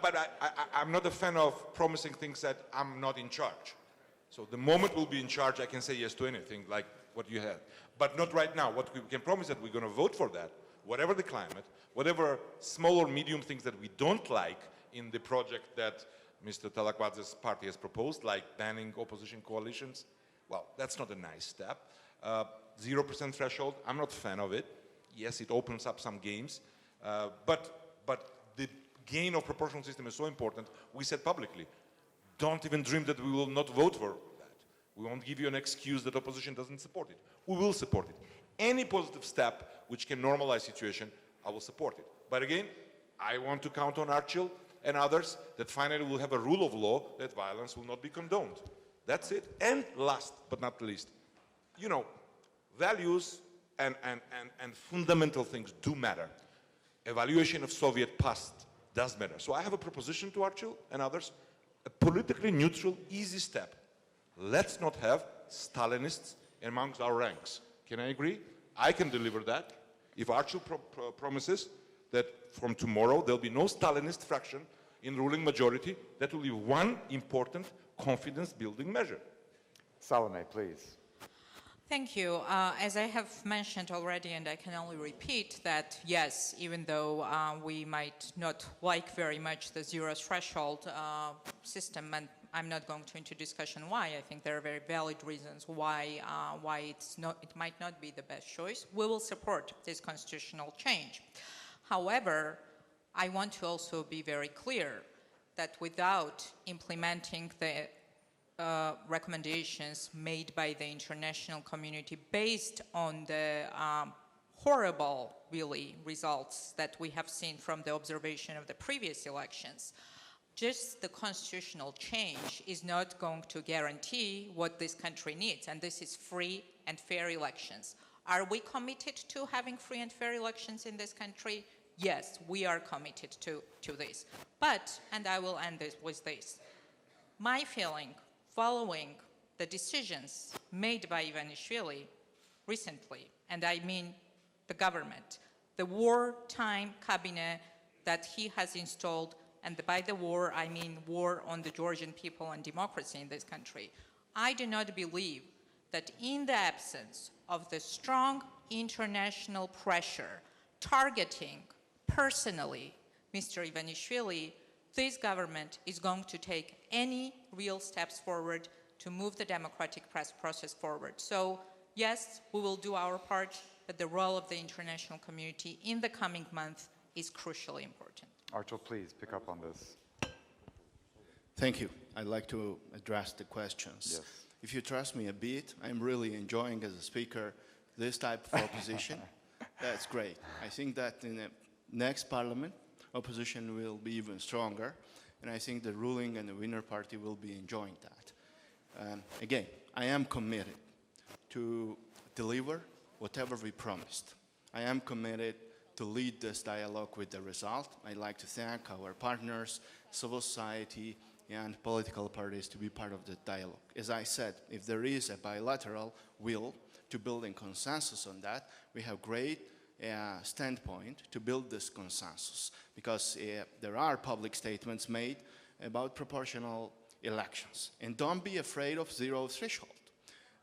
I'm not a fan of promising things that I'm not in charge. So the moment we'll be in charge, I can say yes to anything like what you had. But not right now. What we can promise that we're going to vote for that, whatever the climate, whatever small or medium things that we don't like in the project that Mr. Talakwadze's party has proposed, like banning opposition coalitions. Well, that's not a nice step. 0% threshold, I'm not a fan of it. Yes, it opens up some games, but the gain of proportional system is so important, we said publicly, don't even dream that we will not vote for that. We won't give you an excuse that opposition doesn't support it. We will support it. Any positive step which can normalize situation, I will support it. But again, I want to count on Archil and others that finally will have a rule of law that violence will not be condoned. That's it. And last but not least, values and fundamental things do matter. Evaluation of Soviet past does matter. So I have a proposition to Archil and others, a politically neutral, easy step. Let's not have Stalinists amongst our ranks. Can I agree? I can deliver that. If Archil promises that from tomorrow there'll be no Stalinist fraction in the ruling majority, that will be one important confidence-building measure. Salome, please. Thank you. As I have mentioned already, and I can only repeat that, yes, even though we might not like very much the zero threshold system, and I'm not going to into discussion why, I think there are very valid reasons why it might not be the best choice, we will support this constitutional change. However, I want to also be very clear that without implementing the recommendations made by the international community based on the horrible, really, results that we have seen from the observation of the previous elections, just the constitutional change is not going to guarantee what this country needs, and this is free and fair elections. Are we committed to having free and fair elections in this country? Yes, we are committed to this. But, and I will end this with this, my feeling following the decisions made by Ivanishvili recently, and I mean the government, the wartime cabinet that he has installed, and by the war, I mean war on the Georgian people and democracy in this country. I do not believe that in the absence of the strong international pressure targeting personally Mr. Ivanishvili, this government is going to take any real steps forward to move the democratic process forward. So yes, we will do our part, but the role of the international community in the coming month is crucially important. Archil, please pick up on this. Thank you. I'd like to address the questions. Yes. If you trust me a bit, I'm really enjoying as a speaker this type of opposition. That's great. I think that in the next parliament, opposition will be even stronger, and I think the ruling and the winner party will be enjoying that. Again, I am committed to deliver whatever we promised. I am committed to lead this dialogue with the result. I'd like to thank our partners, civil society, and political parties to be part of the dialogue. As I said, if there is a bilateral will to build a consensus on that, we have great standpoint to build this consensus, because there are public statements made about proportional elections. And don't be afraid of zero threshold.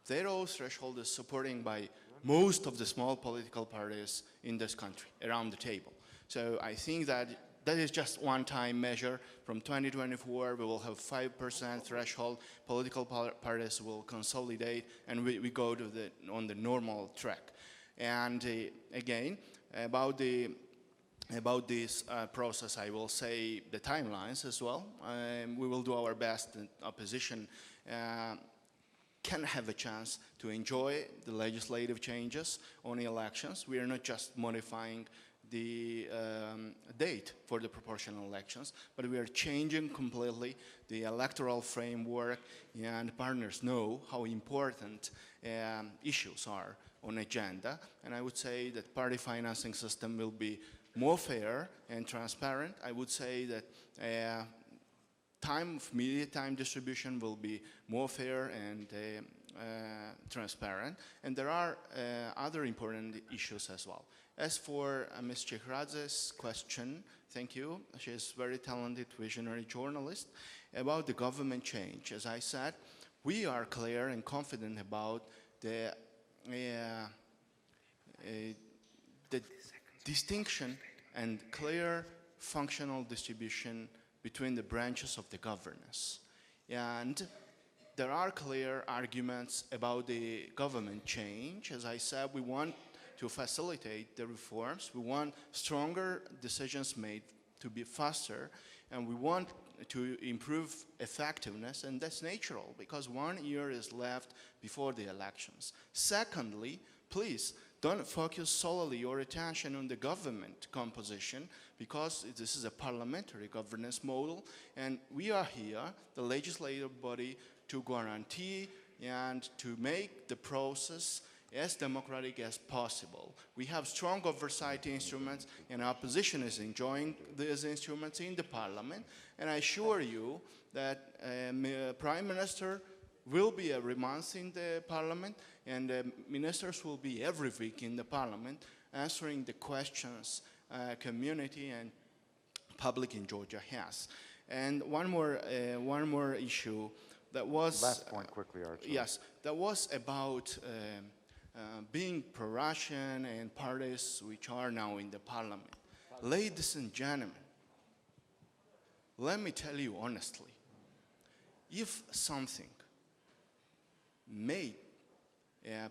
Zero threshold is supported by most of the small political parties in this country around the table. So I think that that is just one-time measure. From 2024, we will have 5% threshold. Political parties will consolidate, and we go to on the normal track. And again, about this process, I will say the timelines as well. We will do our best. The opposition can have a chance to enjoy the legislative changes on the elections. We are not just modifying the date for the proportional elections, but we are changing completely the electoral framework, and partners know how important issues are on agenda. And I would say that party financing system will be more fair and transparent. I would say that media time distribution will be more fair and transparent. And there are other important issues as well. As for Ms. Chehradze's question, thank you. She is a very talented, visionary journalist. About the government change, as I said, we are clear and confident about the distinction and clear functional distribution between the branches of the governance. And there are clear arguments about the government change. As I said, we want to facilitate the reforms. We want stronger decisions made to be faster, and we want to improve effectiveness, and that's natural because 1 year is left before the elections. Secondly, please don't focus solely your attention on the government composition, because this is a parliamentary governance model, and we are here, the legislative body, to guarantee and to make the process as democratic as possible. We have strong oversight instruments, and our opposition is enjoying these instruments in the parliament. And I assure you that Prime Minister will be every month in the parliament, and ministers will be every week in the parliament answering the questions community and public in Georgia has. And one more issue that was... Last point quickly, Archie. Yes, that was about being pro-Russian and parties which are now in the parliament. Ladies and gentlemen, let me tell you honestly, if something made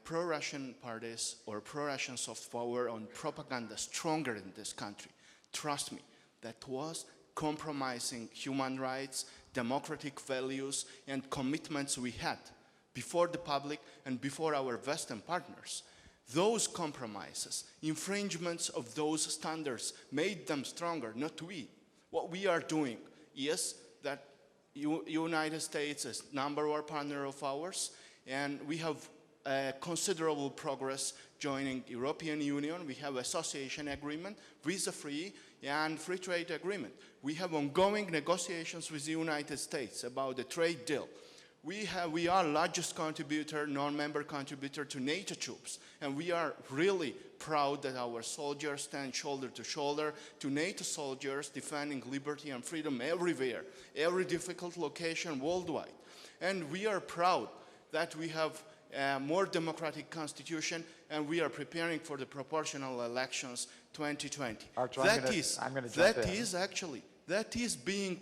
pro-Russian parties or pro-Russian soft power on propaganda stronger in this country, trust me, that was compromising human rights, democratic values, and commitments we had before the public and before our Western partners. Those compromises, infringements of those standards made them stronger, not we. What we are doing is that United States is #1 partner of ours, and we have considerable progress joining European Union. We have association agreement, visa-free, and free trade agreement. We have ongoing negotiations with the United States about the trade deal. We are largest contributor, non-member contributor to NATO troops, and we are really proud that our soldiers stand shoulder to shoulder to NATO soldiers defending liberty and freedom everywhere, every difficult location worldwide. And we are proud that we have a more democratic constitution, and we are preparing for the proportional elections 2020. Archie, That is being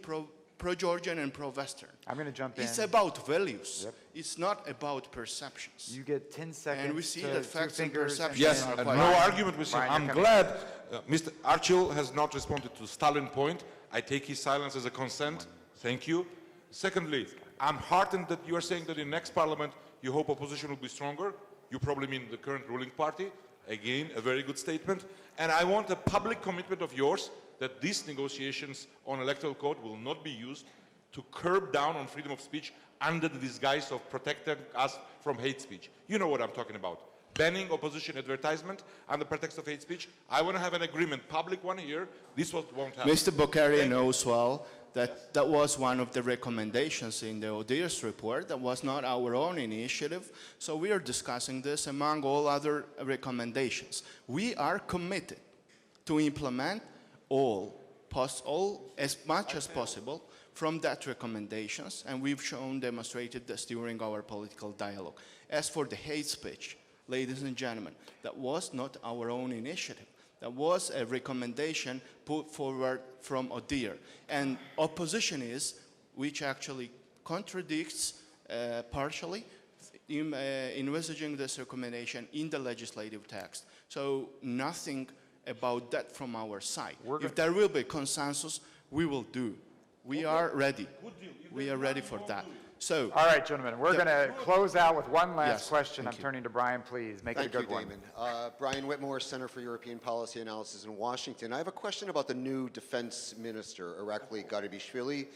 pro-Georgian and pro-Western. I'm going to jump in. It's about values. Yep. It's not about perceptions. You get 10 seconds. And we see to that facts and fingers perceptions Yes, are and quite... no argument with him. Brian, I'm you're coming. glad Mr. Archil has not responded to Stalin point. I take his silence as a consent. Thank you. Secondly, I'm heartened that you are saying that in next parliament you hope opposition will be stronger. You probably mean the current ruling party. Again, a very good statement. And I want a public commitment of yours that these negotiations on electoral code will not be used to curb down on freedom of speech under the disguise of protecting us from hate speech. You know what I'm talking about. Banning opposition advertisement under pretext of hate speech. I want to have an agreement, public one here. This won't happen. Mr. Bokhari knows well that that was one of the recommendations in the ODIHR's report. That was not our own initiative. So we are discussing this among all other recommendations. We are committed to implement all as much as possible from that recommendations, and we've demonstrated this during our political dialogue. As for the hate speech, ladies and gentlemen, that was not our own initiative. That was a recommendation put forward from ODIHR. And opposition which actually contradicts partially envisaging this recommendation in the legislative text. So nothing about that from our side. If there will be consensus, we will do. We are ready. We are ready for that. So, all right, gentlemen, we're going to close out with one last Yes, question. thank I'm you. turning to Brian, please. Make it a good one. Thank you, Damon. Brian Whitmore, Center for European Policy Analysis in Washington. I have a question about the new defense minister, Irakli Garibashvili.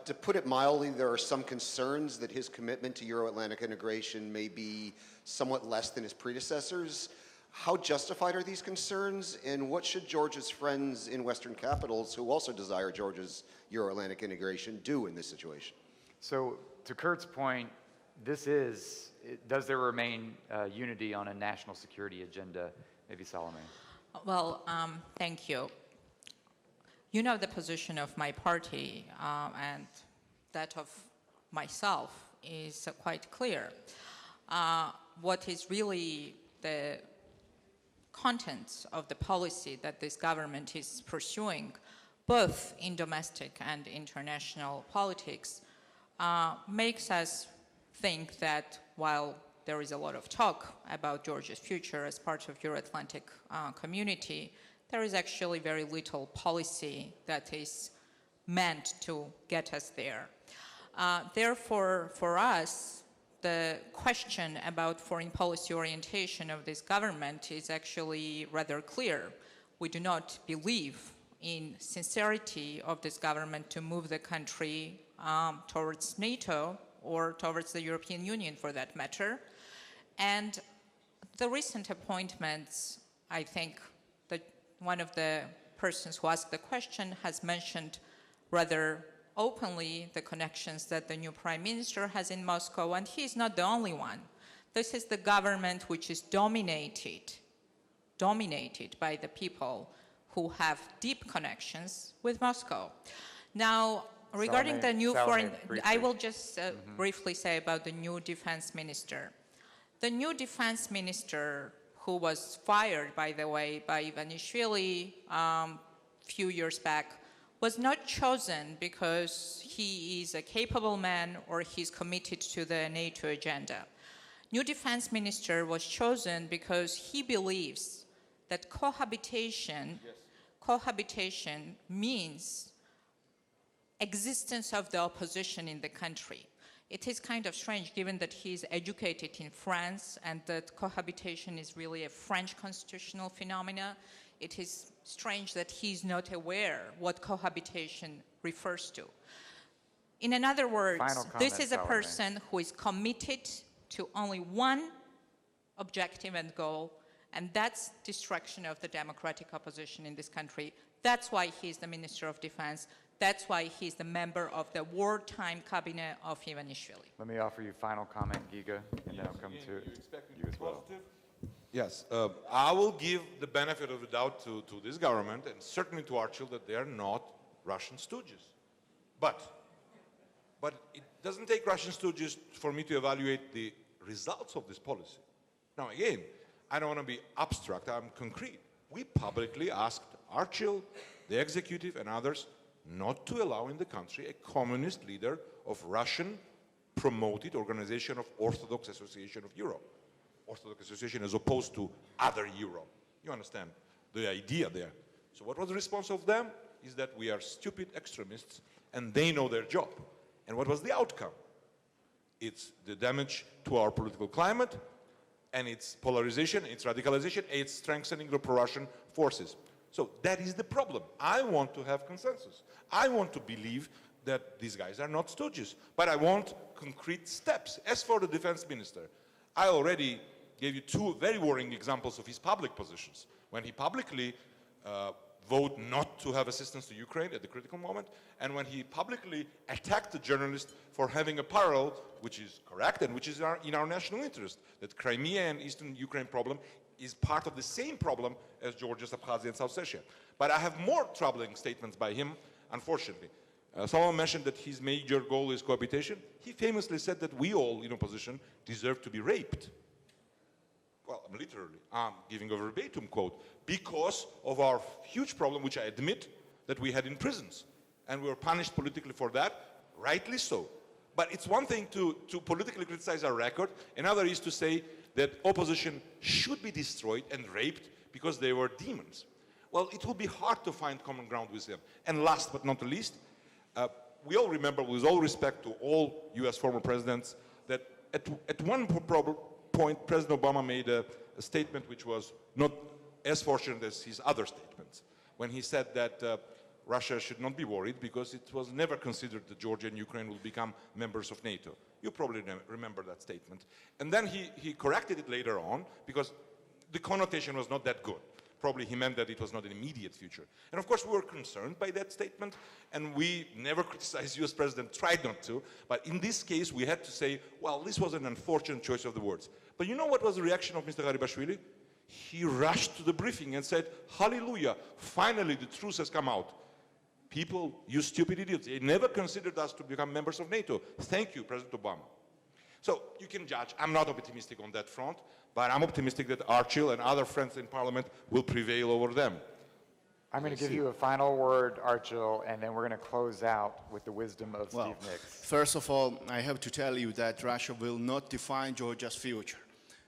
To put it mildly, there are some concerns that his commitment to Euro-Atlantic integration may be somewhat less than his predecessors. How justified are these concerns, and what should Georgia's friends in Western capitals, who also desire Georgia's Euro-Atlantic integration, do in this situation? So, to Kurt's point, does there remain unity on a national security agenda? Maybe Salome. Well, thank you. You know the position of my party and that of myself is quite clear. What is really the contents of the policy that this government is pursuing, both in domestic and international politics, makes us think that while there is a lot of talk about Georgia's future as part of Euro-Atlantic community, there is actually very little policy that is meant to get us there. Therefore, for us, the question about foreign policy orientation of this government is actually rather clear. We do not believe in sincerity of this government to move the country towards NATO or towards the European Union for that matter. And the recent appointments, I think that one of the persons who asked the question has mentioned rather openly the connections that the new prime minister has in Moscow, and he is not the only one. This is the government which is dominated by the people who have deep connections with Moscow. Now, regarding the new foreign, I will just briefly say about the new defense minister. The new defense minister, who was fired, by the way, by Ivanishvili few years back, was not chosen because he is a capable man or he's committed to the NATO agenda. New defense minister was chosen because he believes that cohabitation means existence of the opposition in the country. It is kind of strange given that he is educated in France and that cohabitation is really a French constitutional phenomena. It is strange that he's not aware what cohabitation refers to. In other words, this is a person who is committed to only one objective and goal, and that's destruction of the democratic opposition in this country. That's why he's the Minister of Defense. That's why he's the member of the wartime cabinet of Ivanishvili. Let me offer you final comment, Giga, and then I'll come to you as well. Yes, I will give the benefit of the doubt to this government and certainly to Archil that they are not Russian stooges. But it doesn't take Russian stooges for me to evaluate the results of this policy. Now again, I don't want to be abstract, I'm concrete. We publicly asked Archil, the executive and others not to allow in the country a communist leader of Russian-promoted Organization of Orthodox Association of Europe. Orthodox Association as opposed to other Europe. You understand the idea there. So what was the response of them? Is that we are stupid extremists and they know their job. And what was the outcome? It's the damage to our political climate and its polarization, its radicalization, its strengthening the pro-Russian forces. So that is the problem. I want to have consensus. I want to believe that these guys are not stooges, but I want concrete steps. As for the defense minister, I already gave you two very worrying examples of his public positions. When he publicly voted not to have assistance to Ukraine at the critical moment, and when he publicly attacked the journalist for having a parallel, which is correct and which is in our national interest, that Crimea and Eastern Ukraine problem is part of the same problem as Georgia's, Abkhazia and South Ossetia. But I have more troubling statements by him, unfortunately. Someone mentioned that his major goal is cohabitation. He famously said that we all in opposition deserve to be raped. Well, I'm giving a verbatim quote, because of our huge problem, which I admit that we had in prisons. And we were punished politically for that, rightly so. But it's one thing to politically criticize our record, another is to say that opposition should be destroyed and raped because they were demons. Well, it will be hard to find common ground with them. And last but not least, we all remember, with all respect to all US former presidents, that at one point, President Obama made a statement which was not as fortunate as his other statements, when he said that Russia should not be worried because it was never considered that Georgia and Ukraine will become members of NATO. You probably remember that statement. And then he corrected it later on because the connotation was not that good. Probably he meant that it was not an immediate future. And of course we were concerned by that statement, and we never criticized US President, tried not to, but in this case we had to say, well, this was an unfortunate choice of the words. But you know what was the reaction of Mr. Garibashvili? He rushed to the briefing and said, hallelujah, finally the truth has come out. People, you stupid idiots, they never considered us to become members of NATO. Thank you, President Obama. So you can judge. I'm not optimistic on that front, but I'm optimistic that Archil and other friends in Parliament will prevail over them. I'm going to give you a final word, Archil, and then we're going to close out with the wisdom of Steve Nix. First of all, I have to tell you that Russia will not define Georgia's future.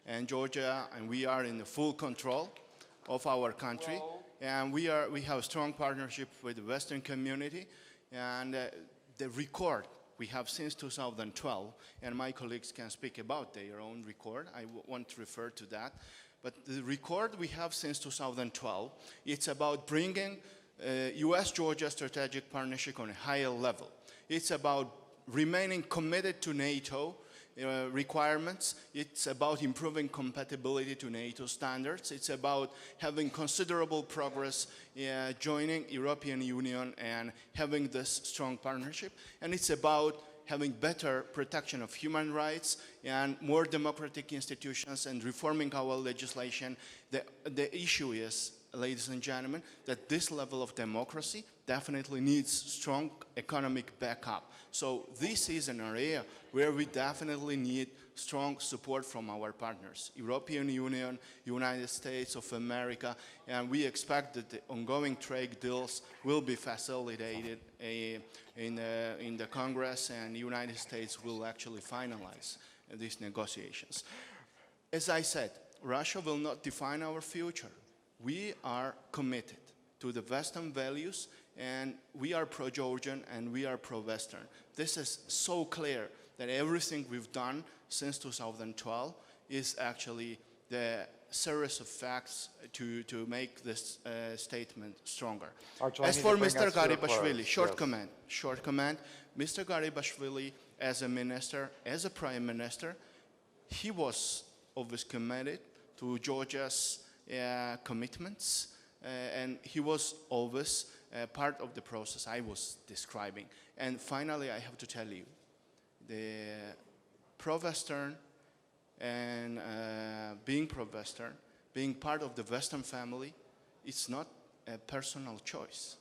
And Georgia and we are in the full control of our country. And we have a strong partnership with the Western community. And the record we have since 2012, and my colleagues can speak about their own record. I won't refer to that. But the record we have since 2012, it's about bringing US-Georgia strategic partnership on a higher level. It's about remaining committed to NATO requirements. It's about improving compatibility to NATO standards. It's about having considerable progress joining European Union and having this strong partnership. And it's about having better protection of human rights and more democratic institutions and reforming our legislation. The issue is, ladies and gentlemen, that this level of democracy definitely needs strong economic backup. So this is an area where we definitely need strong support from our partners, European Union, United States of America, and we expect that the ongoing trade deals will be facilitated in the Congress, and the United States will actually finalize these negotiations. As I said, Russia will not define our future. We are committed to the Western values, and we are pro-Georgian and we are pro-Western. This is so clear that everything we've done since 2012 is actually the series of facts to make this statement stronger. Archel, As for Mr. Garibashvili, Garibashvili, short comment. Mr. Garibashvili, as a minister, as a prime minister, he was always committed to Georgia's commitments, and he was always part of the process I was describing. And finally, I have to tell you, the pro-Western and being pro-Western, being part of the Western family, it's not a personal choice.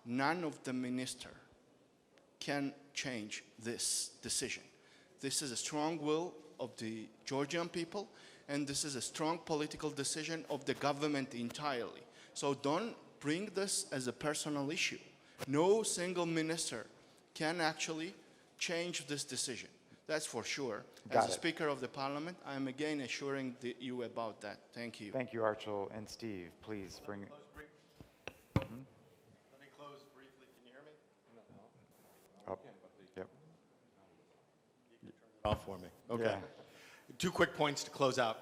None of the minister can change this decision. This is a strong will of the Georgian people, and this is a strong political decision of the government entirely. So don't bring this as a personal issue. No single minister can actually change this decision. That's for sure. As a Speaker of the Parliament, I'm again assuring you about that. Thank you. Thank you, Archel. And Steve, please bring it. Let me close briefly. Can you hear me? Oh, yep. Off for me. Okay. Yeah. 2 quick points to close out.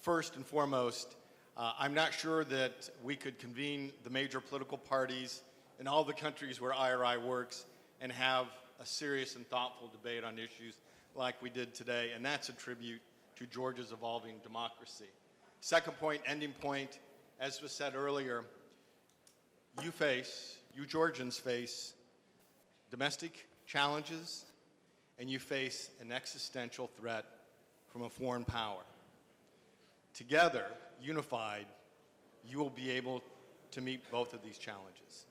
First and foremost, I'm not sure that we could convene the major political parties in all the countries where IRI works and have a serious and thoughtful debate on issues like we did today, and that's a tribute to Georgia's evolving democracy. Second point, ending point, as was said earlier, you Georgians face domestic challenges, and you face an existential threat from a foreign power. Together, unified, you will be able to meet both of these challenges.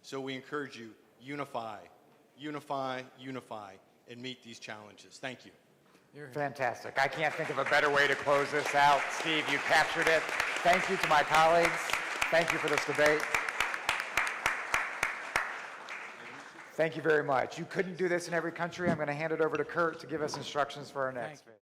So we encourage you, unify, unify, unify, and meet these challenges. Thank you. Fantastic. I can't think of a better way to close this out. Steve, you captured it. Thank you to my colleagues. Thank you for this debate. Thank you very much. You couldn't do this in every country. I'm going to hand it over to Kurt to give us instructions for our next phase.